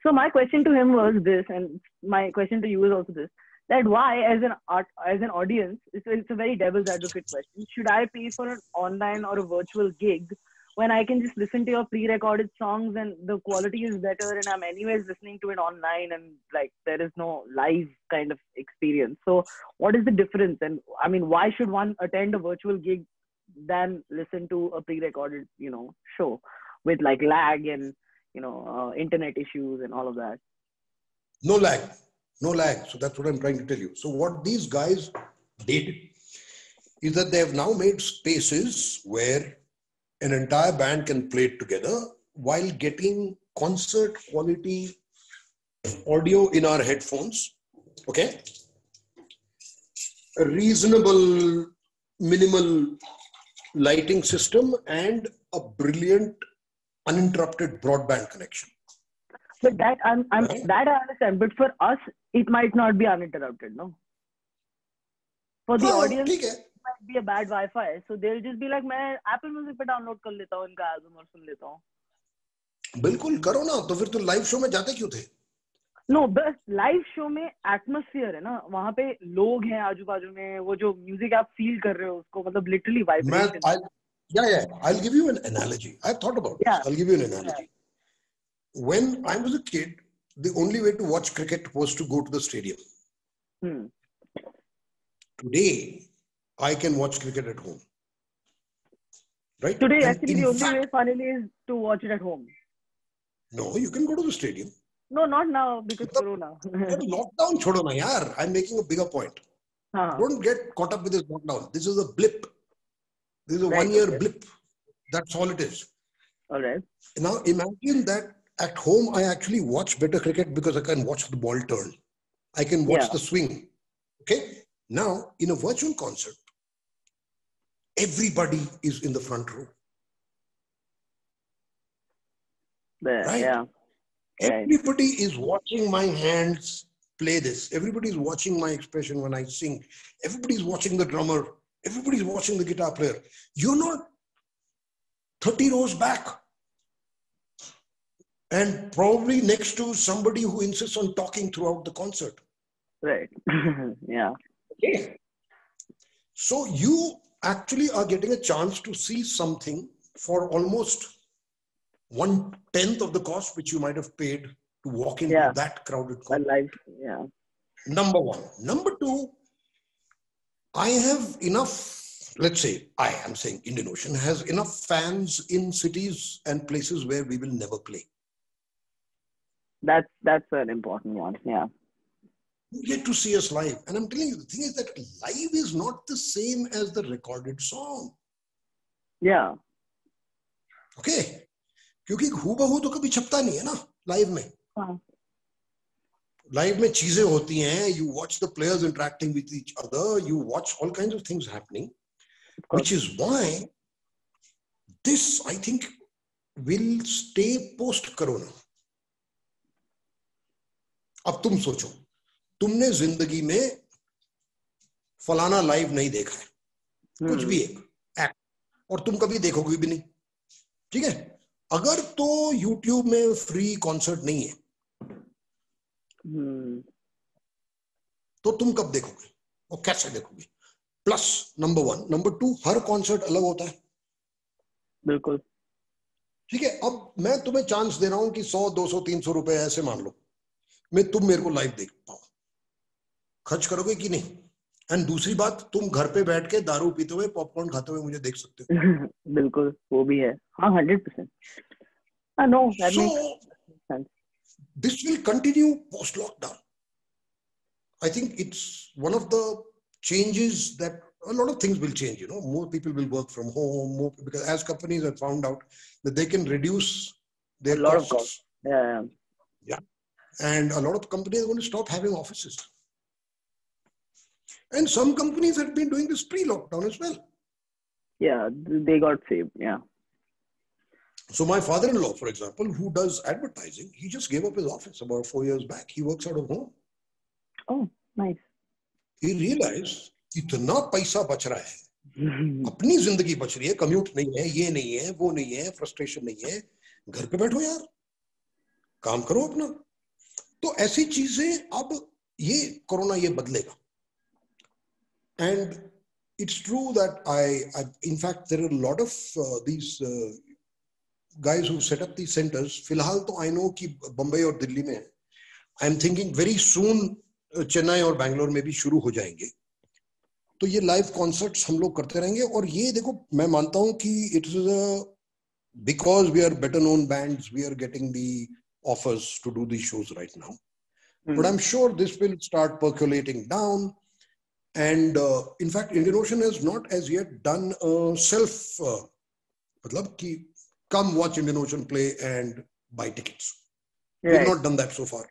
so my question to him was this, and my question to you is also this: that why, as an audience, it's a very devil's advocate question, should I pay for an online or a virtual gig when I can just listen to your pre-recorded songs and the quality is better, and I'm anyways listening to it online, and like there is no live kind of experience? So what is the difference? And I mean, why should one attend a virtual gig than listen to a pre-recorded show with like lag and internet issues and all of that? No lag. So that's what I'm trying to tell you. So what these guys did is that they have now made spaces where an entire band can play it together while getting concert quality audio in our headphones. Okay. A reasonable, minimal lighting system and a brilliant, uninterrupted broadband connection. But that I understand. But for us, it might not be uninterrupted, no? For the audience, it might be a bad Wi-Fi. So they'll just be like, मैं Apple Music पे download कर लेता हूँ इनका album और सुन लेता हूँ. बिल्कुल करो ना, तो फिर तो live show में जाते क्यों थे? No, बस live show में atmosphere है ना, वहाँ पे लोग हैं आजू बाजू में, वो जो music आप feel कर रहे हो उसको, मतलब literally vibration. I'll give you an analogy. I've thought about this. I'll give you an analogy. When I was a kid, the only way to watch cricket was to go to the stadium. Today, I can watch cricket at home. Right? Today, actually, the only way, finally, is to watch it at home. No, you can go to the stadium. No, not now, because Corona. Lockdown, chodo na yaar. I'm making a bigger point. Don't get caught up with this lockdown. This is a blip. This is a one-year blip. That's all it is. All right. Now, imagine that at home, I actually watch better cricket because I can watch the ball turn. I can watch the swing. Okay? Now, in a virtual concert, everybody is in the front row. Right? Yeah. Everybody is watching my hands play this. Everybody is watching my expression when I sing. Everybody is watching the drummer. Everybody is watching the guitar player. You're not 30 rows back, and probably next to somebody who insists on talking throughout the concert. Right. Yeah. Okay. So you actually are getting a chance to see something for almost 1/10 of the cost which you might have paid to walk into that crowded A concert. live, yeah. Number one. Number two, I have enough, let's say, I am saying Indian Ocean has enough fans in cities and places where we will never play. That's an important one. Yeah. You get to see us live. And I'm telling you, the thing is that live is not the same as the recorded song. Yeah. Okay. क्योंकि हूबहू तो कभी छपता नहीं है ना live में. हाँ. Live में चीजें होती हैं. You watch the players interacting with each other. You watch all kinds of things happening, which is why this, I think, will stay post-corona. अब तुम सोचो, तुमने जिंदगी में फलाना लाइव नहीं देखा है, कुछ भी एक एक्ट, और तुम कभी देखोगे भी नहीं, ठीक है? अगर तो YouTube में फ्री कॉन्सर्ट नहीं है, तो तुम कब देखोगे और कैसे देखोगे? प्लस नंबर 1, नंबर 2, हर कॉन्सर्ट अलग होता है. बिल्कुल. ठीक है. अब मैं तुम्हें चांस दे रहा हूं कि 100, 200, 300 रुपए ऐसे मान लो, मैं तुम मेरे को लाइव देख पाओ, खर्च करोगे कि नहीं? एंड दूसरी बात, तुम घर पे बैठ के दारू पीते हुए, पॉपकॉर्न खाते हुए मुझे देख सकते हो. बिल्कुल, वो भी है. हाँ, 100%. No, that makes sense. This will continue post lockdown. I think it's one of the changes that a lot of things will change. You know, more people will work from home, more, because as companies have found out that they can reduce their costs. Yeah. And a lot of companies are going to stop having offices. And some companies have been doing this pre-lockdown as well. Yeah, they got saved. Yeah. So my father-in-law, for example, who does advertising, he just gave up his office about 4 years back. He works out of home. Oh, nice. He realized इतना पैसा बच रहा है, अपनी जिंदगी बच रही है, कम्यूट नहीं है, ये नहीं है, वो नहीं है, फ्रस्ट्रेशन नहीं है, घर पे बैठो यार, काम करो अपना. तो ऐसी चीजें अब ये कोरोना ये बदलेगा. And it's true that in fact, there are a lot of these guys who set up these centers. फिलहाल तो I know कि बम्बई और दिल्ली में है. I'm thinking very soon Chennai और बैंगलोर में भी शुरू हो जाएंगे. तो ये लाइव कॉन्सर्ट्स हम लोग करते रहेंगे. और ये देखो, मैं मानता हूँ कि it is because we are better known bands, we are getting the offers to do these shows right now. But I'm sure this will start percolating down. And in fact, Indian Ocean has not as yet done self, matlab ki come watch Indian Ocean play and buy tickets. Right. We've not done that so far.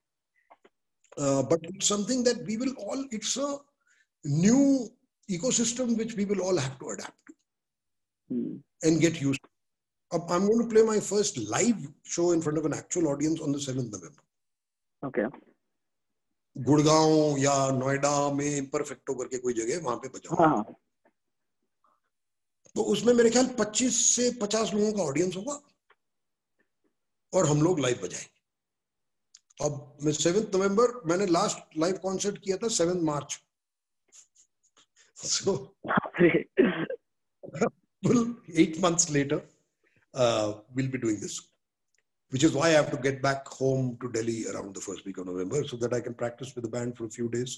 But it's something that we will all, it's a new ecosystem which we will all have to adapt to and get used to. I'm going to play my first live show in front of an actual audience on the 7th November. Okay. Gurgaon या नोएडा में इम्परफेक्टो करके कोई जगह, वहां पे बजाऊंगा. तो उसमें मेरे ख्याल 25 से 50 लोगों का ऑडियंस होगा और हम लोग लाइव बजाएंगे. अब मैं 7th नवंबर, मैंने लास्ट लाइव कॉन्सर्ट किया था 7th March. So 8 months later we'll be doing this, which is why I have to get back home to Delhi around the first week of November so that I can practice with the band for a few days.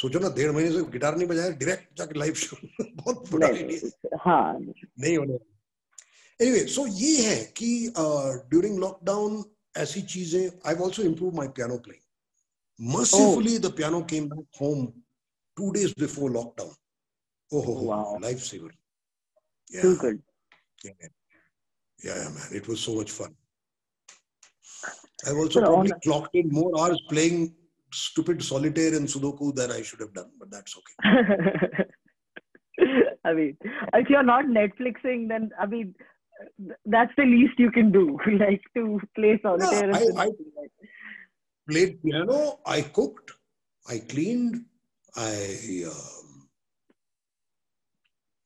सोचो ना, 1.5 महीने से guitar नहीं बजाया, direct जाके live show. बहुत बड़ा idea. हाँ, नहीं होने. Anyway, so ये है कि during lockdown ऐसी चीजें, I've also improved my piano playing. Mercifully, the piano came back home 2 days before lockdown. Wow. Lifesaver. Yeah. Too good. Yeah, man, it was so much fun. I've also probably clocked in more hours playing stupid solitaire and Sudoku than I should have done, but that's okay. I mean, if you're not Netflixing, then I mean, that's the least you can do, like to play solitaire. Yeah, I played piano, I cooked, I cleaned, I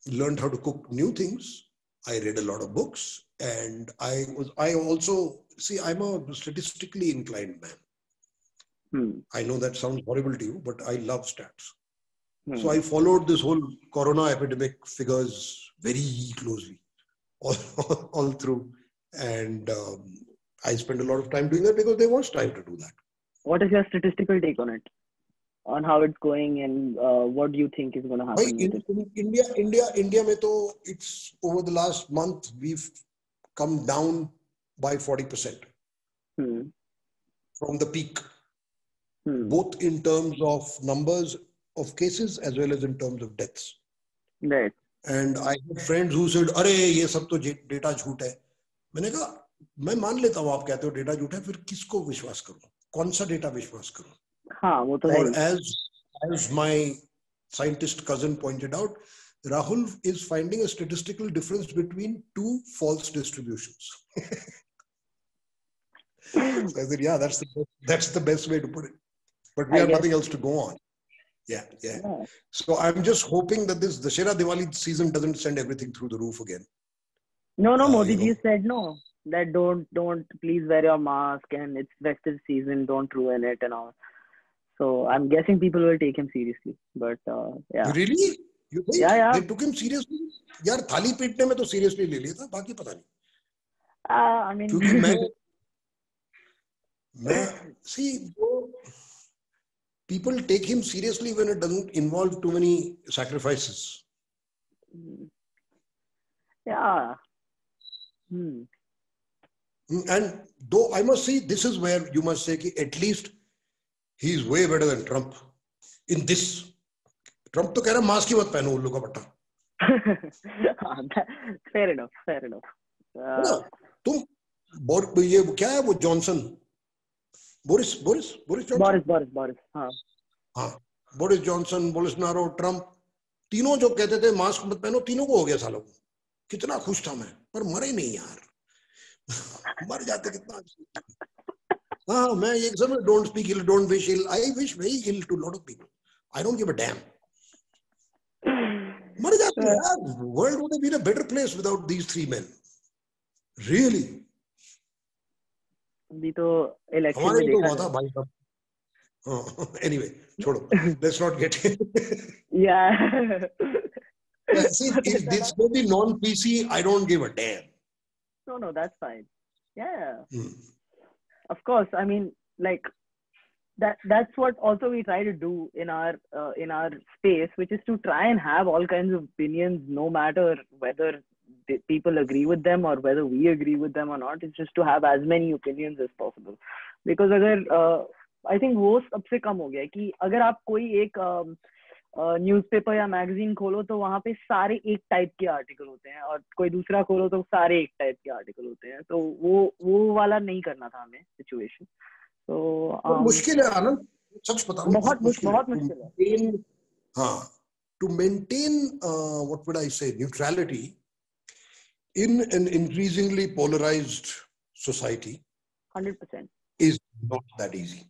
learned how to cook new things. I read a lot of books, and I also, see, I'm a statistically inclined man. I know that sounds horrible to you, but I love stats. So I followed this whole corona epidemic figures very closely all through. And I spent a lot of time doing that because there was time to do that. What is your statistical take on it? On how it's going, and what do you think is going to happen? In India, mein to, it's over the last month, we've come down by 40% from the peak, both in terms of numbers of cases as well as in terms of deaths. Right. And I have friends who said, "अरे ये सब तो data झूठ है." मैंने कहा, मैं मान लेता हूँ आप कहते हो डेटा झूठ है, फिर किसको विश्वास करूँ? कौन सा डेटा विश्वास करूँ? हाँ, वो तो और as my scientist cousin pointed out, Rahul is finding a statistical difference between two false distributions. So I said, yeah, that's the best way to put it. But we have nothing else to go on. Yeah. So I'm just hoping that this Dussehra Diwali season doesn't send everything through the roof again. No, Modi ji said no. That don't please wear your mask, and it's festive season, don't ruin it and all. So I'm guessing people will take him seriously. But yeah. Really? You think? Yeah. They took him seriously? यार थाली पीटने में तो seriously ले लिया था, बाकी पता नहीं. I mean, क्योंकि मैं see, people take him seriously when it doesn't involve too many sacrifices. Yeah. And though I must say, this is where you must say कि at least he is way better than Trump in this. Trump तो कह रहा mask ही मत पहनो उल्लू का पट्टा. Fair enough. तुम ये क्या है वो जॉनसन? Boris Johnson. हाँ, बोरिस जॉनसन, बोल्सोनारो, ट्रम्प, तीनों जो कहते थे मास्क मत पहनो, तीनों को हो गया सालों को. कितना खुश था मैं, पर मरे नहीं यार. मर जाते कितना. हाँ, मैं एक समय don't speak ill, don't wish ill. I wish very ill to a lot of people. I don't give a damn. मर जाते यार. World would have been a better place without these three men. Really. अभी तो election हमारे तो हुआ था भाई साहब. Anyway, छोड़ो. Let's not get it. Yeah. See, if this may be non-PC, I don't give a damn. No, that's fine. Yeah. Of course. I mean, like that's what also we try to do in our space, which is to try and have all kinds of opinions, no matter whether people agree with them or whether we agree with them or not. It's just to have as many opinions as possible. Because अगर I think वो सबसे कम हो गया है कि अगर आप कोई एक न्यूज़पेपर या मैगजीन खोलो तो वहाँ पे सारे एक टाइप के आर्टिकल होते हैं, और कोई दूसरा खोलो तो सारे एक टाइप के आर्टिकल होते हैं. तो वो वाला नहीं करना था हमें सिचुएशन. तो मुश्किल है आनंद, सच बता रहा हूँ, बहुत मुश्किल है. हाँ, to maintain what would I say, neutrality in an increasingly polarized society 100% is not that easy.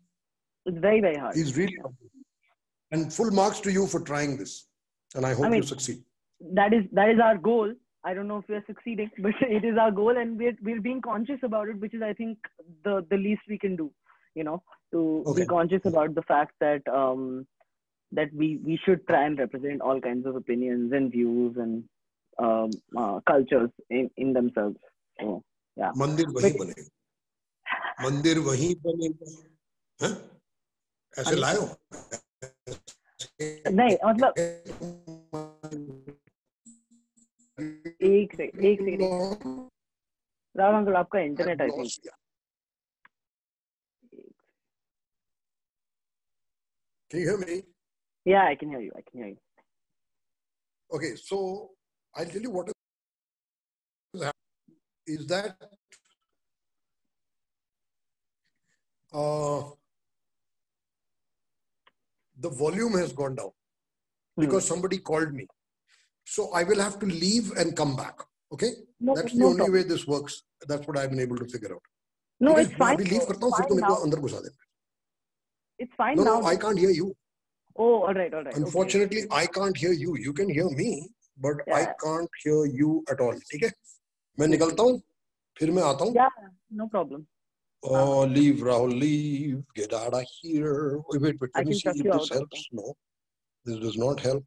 It's very, very hard. It's really hard. And full marks to you for trying this, and I hope you succeed. That is our goal. I don't know if we are succeeding, but it is our goal, and we're being conscious about it, which is, I think, the least we can do. To be conscious about the fact that that we should try and represent all kinds of opinions and views and cultures in themselves. So, yeah. मंदिर वहीं बनेगा. मंदिर वहीं बनेगा. हाँ? ऐसे लायो. नहीं, मतलब एक सेकंड राहुल अंकल, आपका internet I think. Can you hear me? Yeah, I can hear you. Okay, so I'll tell you what is happening is that the volume has gone down because somebody called me. So I will have to leave and come back. Okay? That's the only way this works. That's what I've been able to figure out. No, it's fine. It's fine now. No, I can't hear you. Oh, all right. Unfortunately, I can't hear you. You can hear me. but I Yeah. can't hear you at all. ठीक है, मैं निकलता हूँ, फिर मैं आता हूँ. Yeah, no problem. Oh, leave, Rahul, leave. Get out of here. Wait. I Let me can see chuck if you this out also. helps. No, this does not help.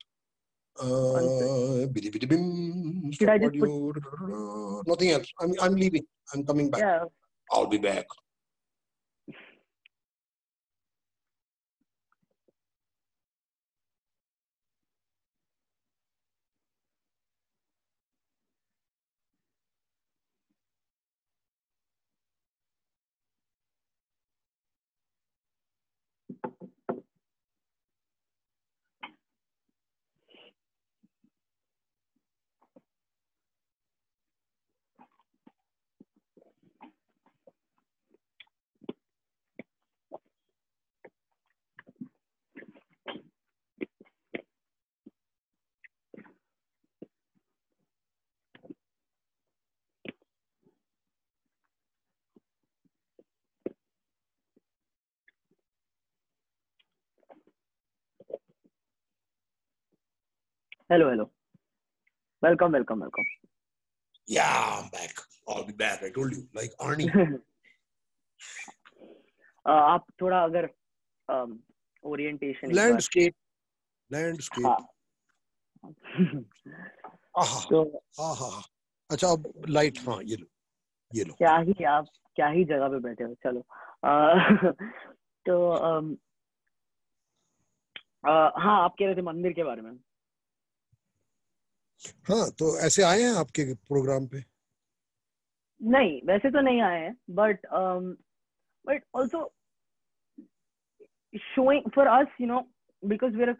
One sec. Bidi bidi bim. Should Stop I just put? audio. Nothing else. I'm leaving. I'm coming back. Yeah. I'll be back. Hello. Welcome. Yeah, I'm back. I'll be back. I told you, like Arnie. आप थोड़ा अगर orientation Landscape. हाँ. तो अच्छा, अब light. हाँ, ये लो. क्या ही जगह पे बैठे हो. चलो. तो हाँ, आप कह रहे थे मंदिर के बारे में. हाँ, तो ऐसे आए हैं आपके प्रोग्राम पे? नहीं, वैसे तो नहीं आए हैं, but also showing for us, because we're a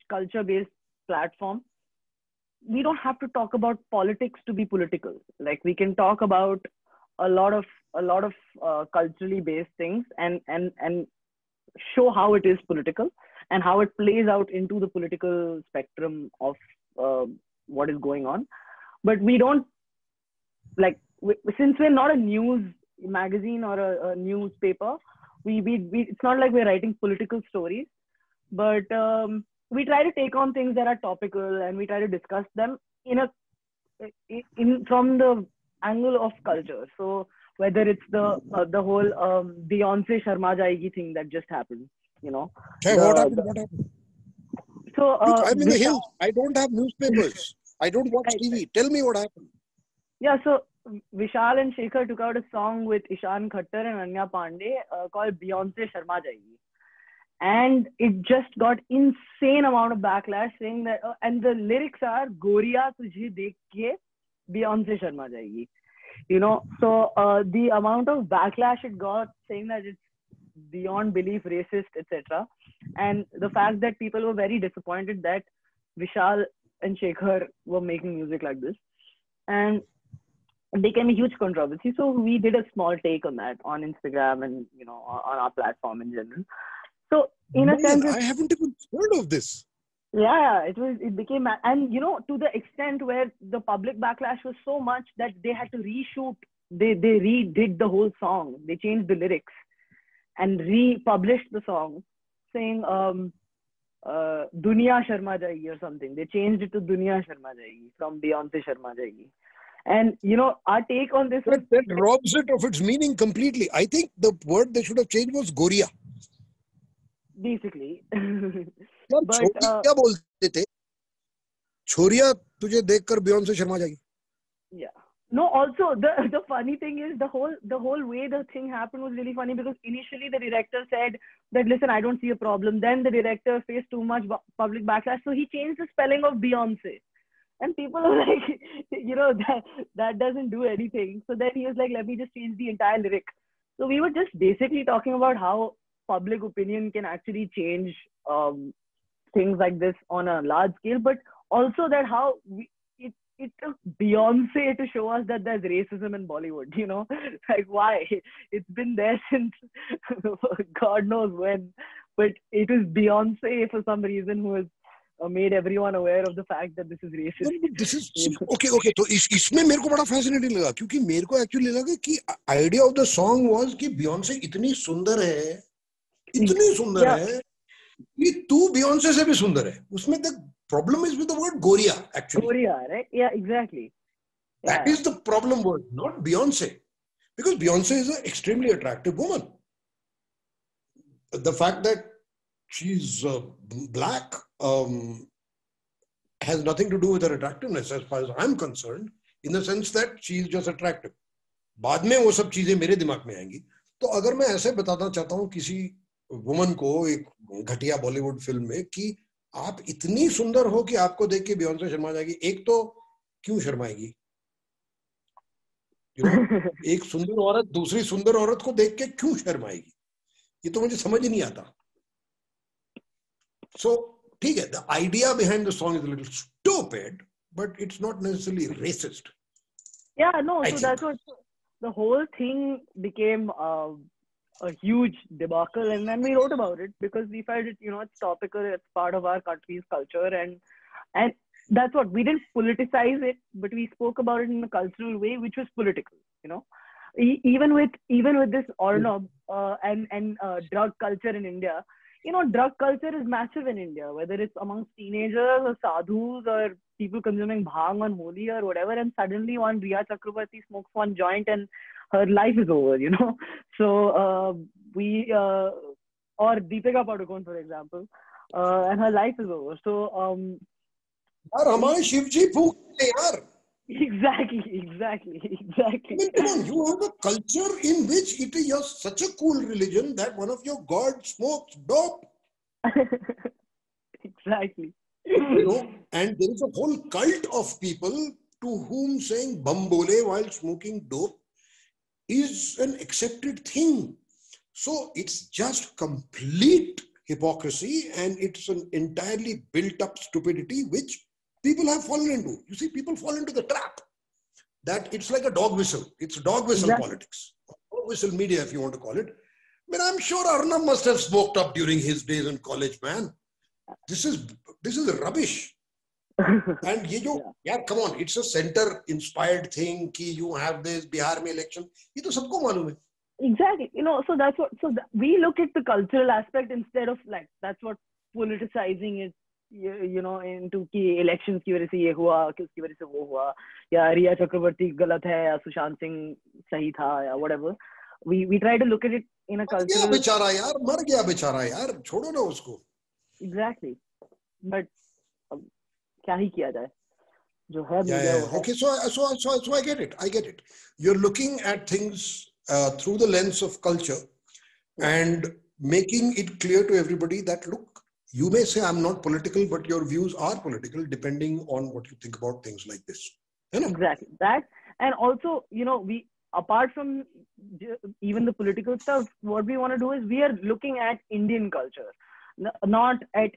culture-based platform, we don't have to talk about politics to be political. Like, we can talk about a lot of culturally based things and show how it is political and how it plays out into the political spectrum of what is going on. But we don't, like, since we're not a news magazine or a newspaper, we it's not like we're writing political stories, but we try to take on things that are topical and we try to discuss them from the angle of culture. So whether it's the whole Beyonce Sharma Jayegi thing that just happened, Okay, what happened? So look, I'm in the hills. I don't have newspapers. I don't watch TV. Tell me what happened. Yeah, so Vishal and Shekhar took out a song with Ishan Khattar and Anya Pandey called Beyonce Sharma Jayegi. And it just got insane amount of backlash saying that, and the lyrics are Goriya tujhe dekh ke Beyonce Sharma Jayegi. So the amount of backlash it got saying that it's beyond belief, racist, etc. And the fact that people were very disappointed that Vishal and Shekhar were making music like this. And it became a huge controversy. So we did a small take on that on Instagram and, on our platform in general. So in a sense, I haven't even heard of this. Yeah, it became, and to the extent where the public backlash was so much that they had to reshoot, they redid the whole song. They changed the lyrics and republished the song saying Duniya Sharma Jayegi or something. They changed it to Duniya Sharma Jayegi from Beyonce Sharma Jayegi. And our take on this was that robs it of its meaning completely. I think the word they should have changed was Goriya. Basically. But क्या बोलते थे? छोरिया तुझे देखकर Beyonce Sharma जाएगी. Yeah. No, also the funny thing is the whole way the thing happened was really funny because initially the director said that, listen, I don't see a problem. Then the director faced too much public backlash, so he changed the spelling of Beyonce. And people are like, that doesn't do anything. So then he was like, let me just change the entire lyric. So we were just basically talking about how public opinion can actually change things like this on a large scale, but also that how it took Beyonce to show us that there's racism in Bollywood, like why? It's been there since God knows when, but it is Beyonce for some reason who has made everyone aware of the fact that this is racist. No, this is okay. तो इसमें मेरे को बड़ा fascinating लगा क्योंकि मेरे को actually लगा कि idea of the song was कि Beyonce इतनी सुंदर है कि तू Beyonce से भी सुंदर है. उसमें the problem is with the word Goria, actually. Goria, right? Yeah, exactly. That is the problem word, not Beyonce. Because Beyonce is an extremely attractive woman. The fact that she's black has nothing to do with her attractiveness as far as I'm concerned, in the sense that she is just attractive. बाद में वो सब चीजें मेरे दिमाग में आएंगी. तो अगर मैं ऐसे बताना चाहता हूँ किसी वुमन को एक घटिया बॉलीवुड फिल्म में कि आप इतनी सुंदर हो कि आपको देख के बियॉन्से शर्मा जाएगी, एक तो क्यों शर्माएगी? एक सुंदर औरत दूसरी सुंदर औरत को देख के क्यों शर्माएगी? ये तो मुझे समझ ही नहीं आता. So ठीक है, the idea behind the song is a little stupid, but it's not necessarily racist. Yeah, no, so that's what the whole thing became a huge debacle, and then we wrote about it because we felt it, it's topical, it's part of our country's culture, and that's what we didn't politicize it, but we spoke about it in a cultural way, which was political, even with this Ornob and drug culture in India. Drug culture is massive in India, whether it's amongst teenagers or sadhus or people consuming bhang on Holi or whatever, and suddenly one Riya Chakrabarti smokes one joint and her life is over, So or Deepika Padukone, for example, and her life is over. So हमारे शिवजी फूकते यार. Exactly. I mean, come on, you have a culture in which it is such a cool religion that one of your gods smokes dope. Exactly. And there is a whole cult of people to whom saying bambole while smoking dope is an accepted thing. So it's just complete hypocrisy, and it's an entirely built up stupidity which people have fallen into. You see, people fall into the trap that it's like a dog whistle. It's dog whistle politics, dog whistle media, if you want to call it. I mean, I'm sure Arnab must have smoked up during his days in college, man. This is rubbish. And come on, it's a center-inspired thing. Ki you have this Bihar mein election. Ye to sabko malum hai. Exactly. So that's what. So we look at the cultural aspect instead of that's what politicizing is. into कि elections की वजह से ये हुआ, कि उसकी वजह से वो हुआ, या रिया चक्रवर्ती गलत है या सुशांत सिंह सही था या whatever. We try to look at it in a cultural. मर गया बेचारा यार, छोड़ो ना उसको. Exactly, but क्या ही किया जाए, जो है. Okay, so I get it. You're looking at things through the lens of culture and making it clear to everybody that look, you may say I'm not political, but your views are political depending on what you think about things like this. Exactly. That, and also, we, apart from even the political stuff, what we want to do is we are looking at Indian culture, not at,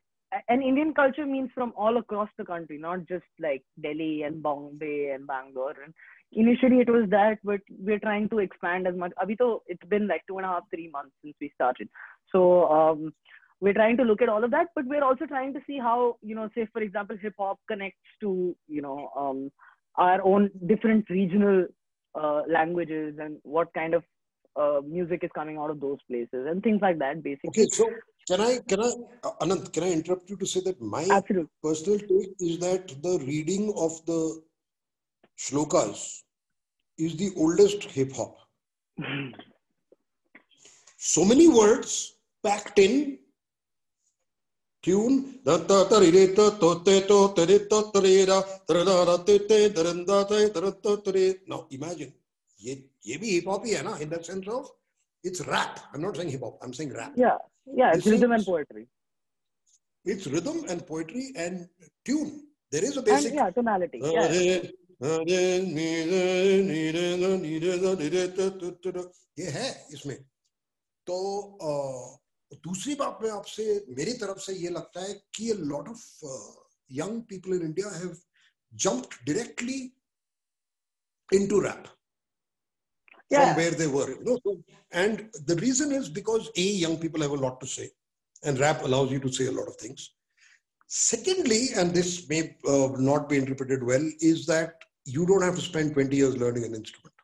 and Indian culture means from all across the country, not just like Delhi and Bombay and Bangalore. And initially it was that, but we're trying to expand as much. Abhi to, it's been like 2.5, 3 months since we started. So, we're trying to look at all of that, but we're also trying to see how, say, for example, hip hop connects to, our own different regional languages and what kind of music is coming out of those places and things like that, basically. Okay, so can I, Anant, can I interrupt you to say that my personal take is that the reading of the shlokas is the oldest hip hop. So many words packed in tune. Now imagine, ye bhi hip hop hi hai na, in that sense of it's rap. I'm not saying hip hop, I'm saying rap. Yeah, it's rhythm and poetry. It's rhythm and poetry and tune. There is a basic tonality. ये है इसमें. तो दूसरी बात में आपसे मेरी तरफ से ये लगता है कि a lot of young people in India have jumped directly into rap from where they were, and the reason is because young people have a lot to say, and rap allows you to say a lot of things. Secondly, and this may not be interpreted well, is that you don't have to spend 20 years learning an instrument.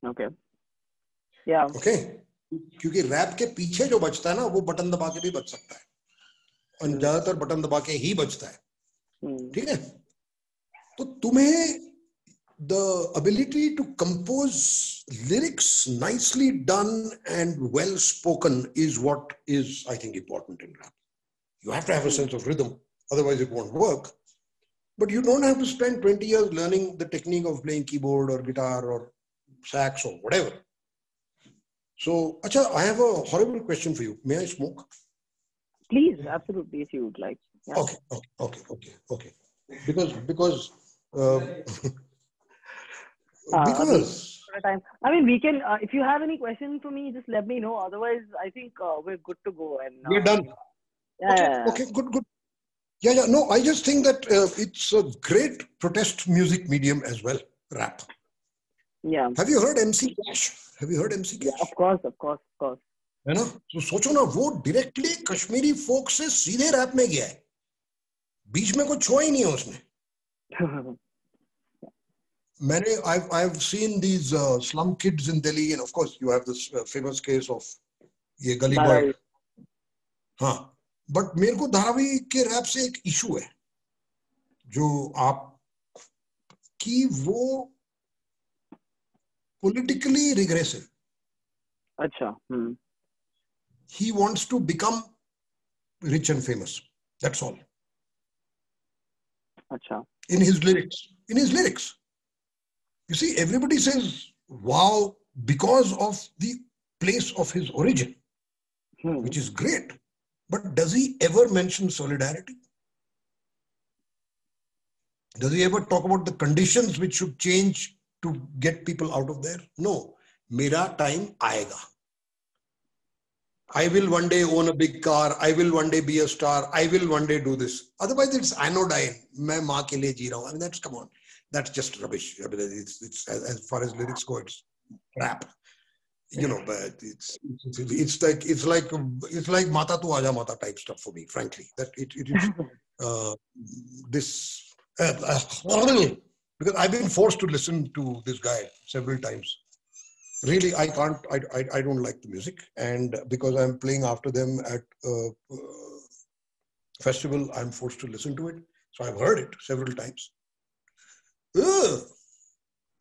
Okay. Yeah. Okay. क्योंकि rap के पीछे जो बजता है ना वो button दबा के भी बज सकता है. और ज्यादातर बटन दबा के ही बजता है, ठीक है? तो तुम्हें the ability to compose lyrics nicely done and well spoken is what is, I think, important in rap. You have to have a sense of rhythm, otherwise it won't work. But you don't have to spend 20 years learning the technique of playing keyboard or guitar or sax or whatever. So, Acha, I have a horrible question for you. May I smoke? Please, absolutely, if you would like. Yeah. Okay. Because because I mean, we can. If you have any questions for me, just let me know. Otherwise, I think we're good to go. And we're done. Okay, good. Yeah. No, I just think that it's a great protest music medium as well, rap. Yeah. Have you heard MC Cash? Yeah, of course. है ना? तो सोचो ना, वो directly Kashmiri फोक से सीधे rap में गया है, बीच में कुछ छोड़ा ही नहीं है उसने. I've seen these slum kids in Delhi, and of course you have this famous case of ये गली बॉय. हाँ, बट मेरे को धारावी के रैप से एक इशू है जो आप कि वो politically regressive. अच्छा. He wants to become rich and famous. That's all. अच्छा. In his lyrics. You see, everybody says, wow, because of the place of his origin, which is great. But does he ever mention solidarity? Does he ever talk about the conditions which should change to get people out of there? No. Mera time aayega. I will one day own a big car. I will one day be a star. I will one day do this. Otherwise, it's anodyne. Main maa ke liye ji raha hu. I mean, come on. That's just rubbish. I mean, it's as far as lyrics go, it's crap. You know, but it's like Mata tu Aja Mata type stuff for me, frankly. That it is because I've been forced to listen to this guy several times. Really, I can't. I don't like the music, and because I'm playing after them at a festival, I'm forced to listen to it. So I've heard it several times.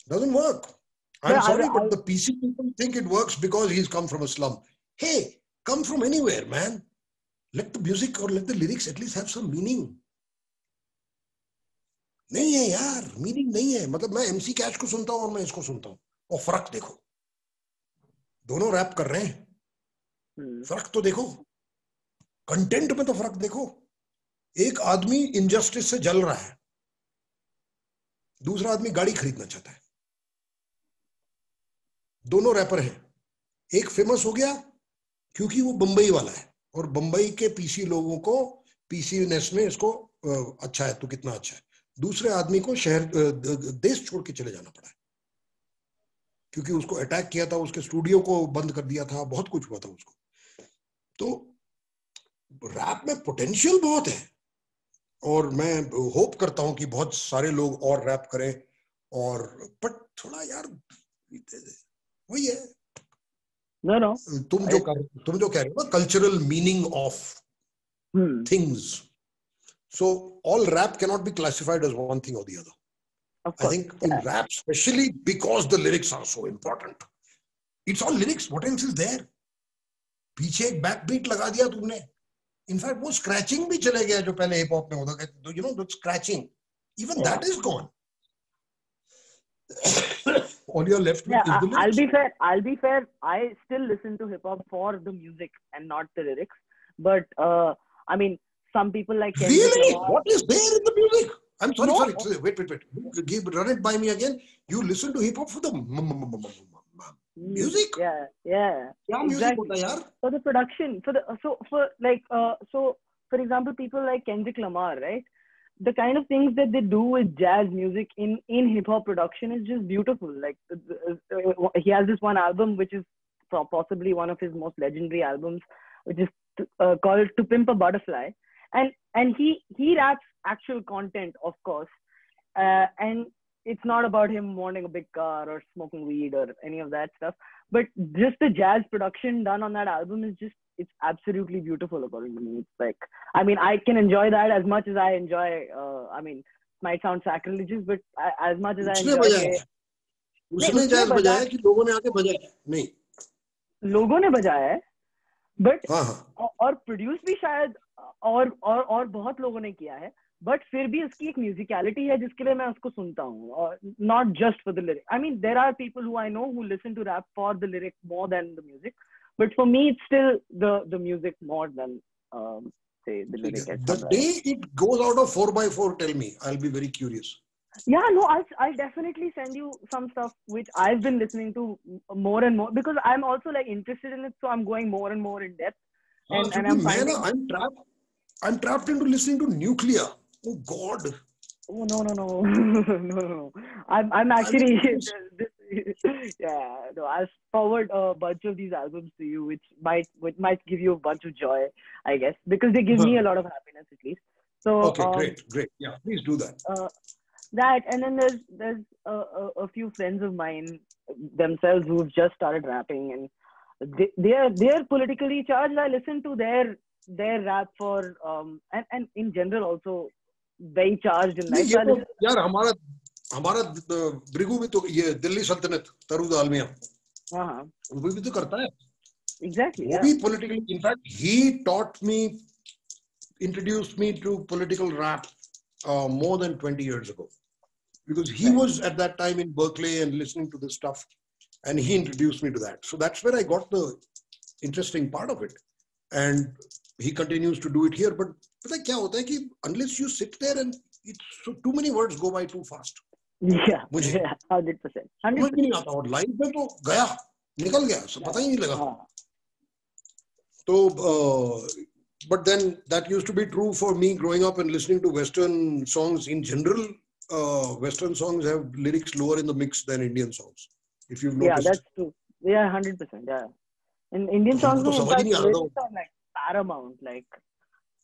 Doesn't work. I'm sorry, but the PC people think it works because he's come from a slum. Hey, come from anywhere, man. Let the music or let the lyrics at least have some meaning. नहीं है यार, meaning नहीं है. मतलब मैं MC cash को सुनता हूँ और मैं इसको सुनता हूँ, और फर्क देखो, दोनों रैप कर रहे हैं, फर्क तो देखो, कंटेंट में तो फर्क देखो. एक आदमी इनजस्टिस से जल रहा है, दूसरा आदमी गाड़ी खरीदना चाहता है. दोनों रैपर हैं. एक फेमस हो गया क्योंकि वो बंबई वाला है और बंबई के पीसी लोगों को पीसीनेस में इसको अच्छा है, तू कितना अच्छा है. दूसरे आदमी को शहर देश छोड़ के चले जाना पड़ा है क्योंकि उसको अटैक किया था, उसके स्टूडियो को बंद कर दिया था, बहुत कुछ हुआ था उसको. तो रैप में पोटेंशियल बहुत है और मैं होप करता हूं कि बहुत सारे लोग और रैप करें. और बट थोड़ा यार वही है. No. तुम जो कह रहे हो ना, cultural meaning of things. So all rap cannot be classified as one thing or the other. I think in rap, especially because the lyrics are so important. It's all lyrics. What else is there? पीछे एक बैकबीट लगा दिया तुमने. In fact वो scratching भी चले गया जो पहले हिप हॉप में होता था. You know, the scratching, even that is gone. All you're left with is the lyrics. I'll be fair. I still listen to hip hop for the music and not the lyrics. But I mean, some people like really? What is there in the music? I'm sorry. Wait. Run it by me again. You listen to hip hop for the music? Yeah. Exactly. For the production, for example, people like Kendrick Lamar, right? The kind of things that they do with jazz music in hip hop production is just beautiful. Like he has this one album which is possibly one of his most legendary albums, which is called "To Pimp a Butterfly," and he raps actual content, of course, and it's not about him wanting a big car or smoking weed or any of that stuff. But just the jazz production done on that album is just, it's absolutely beautiful according to me. It's like, I mean, I can enjoy that as much as I enjoy, I mean, might sound sacrilegious, but as much as I enjoy it. उसने jazz बजाया कि लोगों ने आके बजाया? नहीं, लोगों ने बजाया है, बट हाँ और प्रोड्यूस भी शायद और बहुत लोगों ने किया है, बट फिर भी उसकी एक म्यूजिकलिटी है जिसके लिए मैं उसको सुनता हूँ, और not just for the lyric. I mean there are people who I know who listen to rap for the lyric more than the music, but for me it's still the music more than say the lyric. The day it goes out of 4x4, tell me, I'll be very curious. Yeah, no, I'll definitely send you some stuff which I've been listening to more and more, because I'm also like interested in it, so I'm going more and more in depth. And I'm finding... I'm trapped into listening to Nuclear. Oh God. Oh no. I'm actually yeah. No, I'll forward a bunch of these albums to you, which might give you a bunch of joy, I guess, because they give me a lot of happiness at least. So okay, great. Yeah, please do that. That, and then there's a few friends of mine themselves who've just started rapping, and they're politically charged. I listen to their rap for and in general also very charged in life. यार हमारा ब्रिगू भी तो ये दिल्ली सल्तनत तरूद आलमिया, हाँ वो भी तो करता है. Exactly. वो भी politically, in fact he introduced me to political rap more than 20 years ago, because he was at that time in Berkeley and listening to this stuff, and he introduced me to that. So that's where I got the interesting part of it, and he continues to do it here. But पता है क्या होता है कि unless you sit there and so too many words go by too fast. Yeah, 100%. समझ नहीं आता, और लाइन पे तो गया, निकल गया, सब पता ही नहीं लगा. तो but then that used to be true for me growing up and listening to Western songs in general. Western songs have lyrics lower in the mix than Indian songs, if you've noticed. Yeah, that's true. Yeah, 100%. Yeah. In Indian songs, lyrics are like paramount. Like.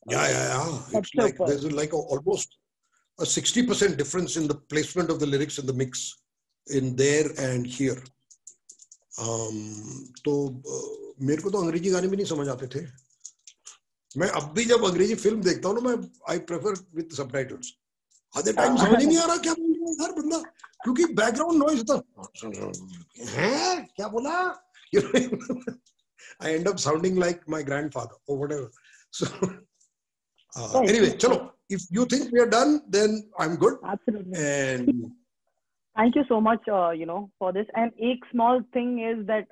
Yeah. It's like there's like almost a 60% difference in the placement of the lyrics in the mix in there and here. तो मेरे को तो अंग्रेजी गाने भी नहीं समझ आते थे. मैं अब भी जब अंग्रेजी फिल्म देखता हूँ ना, मैं I prefer with subtitles. आधे टाइम समझ ही नहीं आ रहा क्या बोल रहा है यार बंदा, क्योंकि बैकग्राउंड नॉइज होता है, क्या बोला. I end up sounding like my grandfather or whatever. So anyway, chalo, if you think we are done, then I'm good. Absolutely. And thank you so much, for this. And एक small thing is that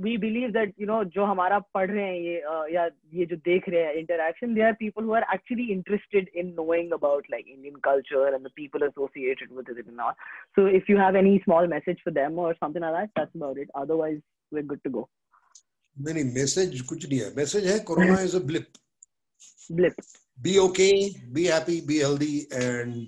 we believe that, जो हमारा पढ़ रहे हैं ये या ये जो देख रहे हैं interaction, there are people who are actually interested in knowing about like Indian culture and the people associated with it and all. So if you have any small message for them or something like that, that's about it. Otherwise, we're good to go. नहीं, message कुछ नहीं है. Message है, Corona is a blip. Blip. Be okay, be happy, be healthy, and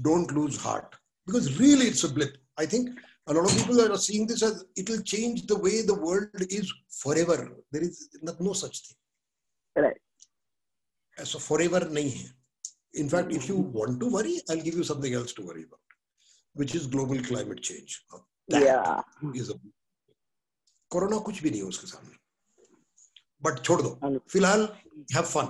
don't lose heart. Because really it's a blip. I think a lot of people are seeing this as it will change the way the world is forever. There is no such thing. Right. So forever nahi hai. In fact, if you want to worry, I'll give you something else to worry about, which is global climate change. That is a Corona कुछ भी नहीं है उसके सामने. But छोड़ दो. फिलहाल have fun.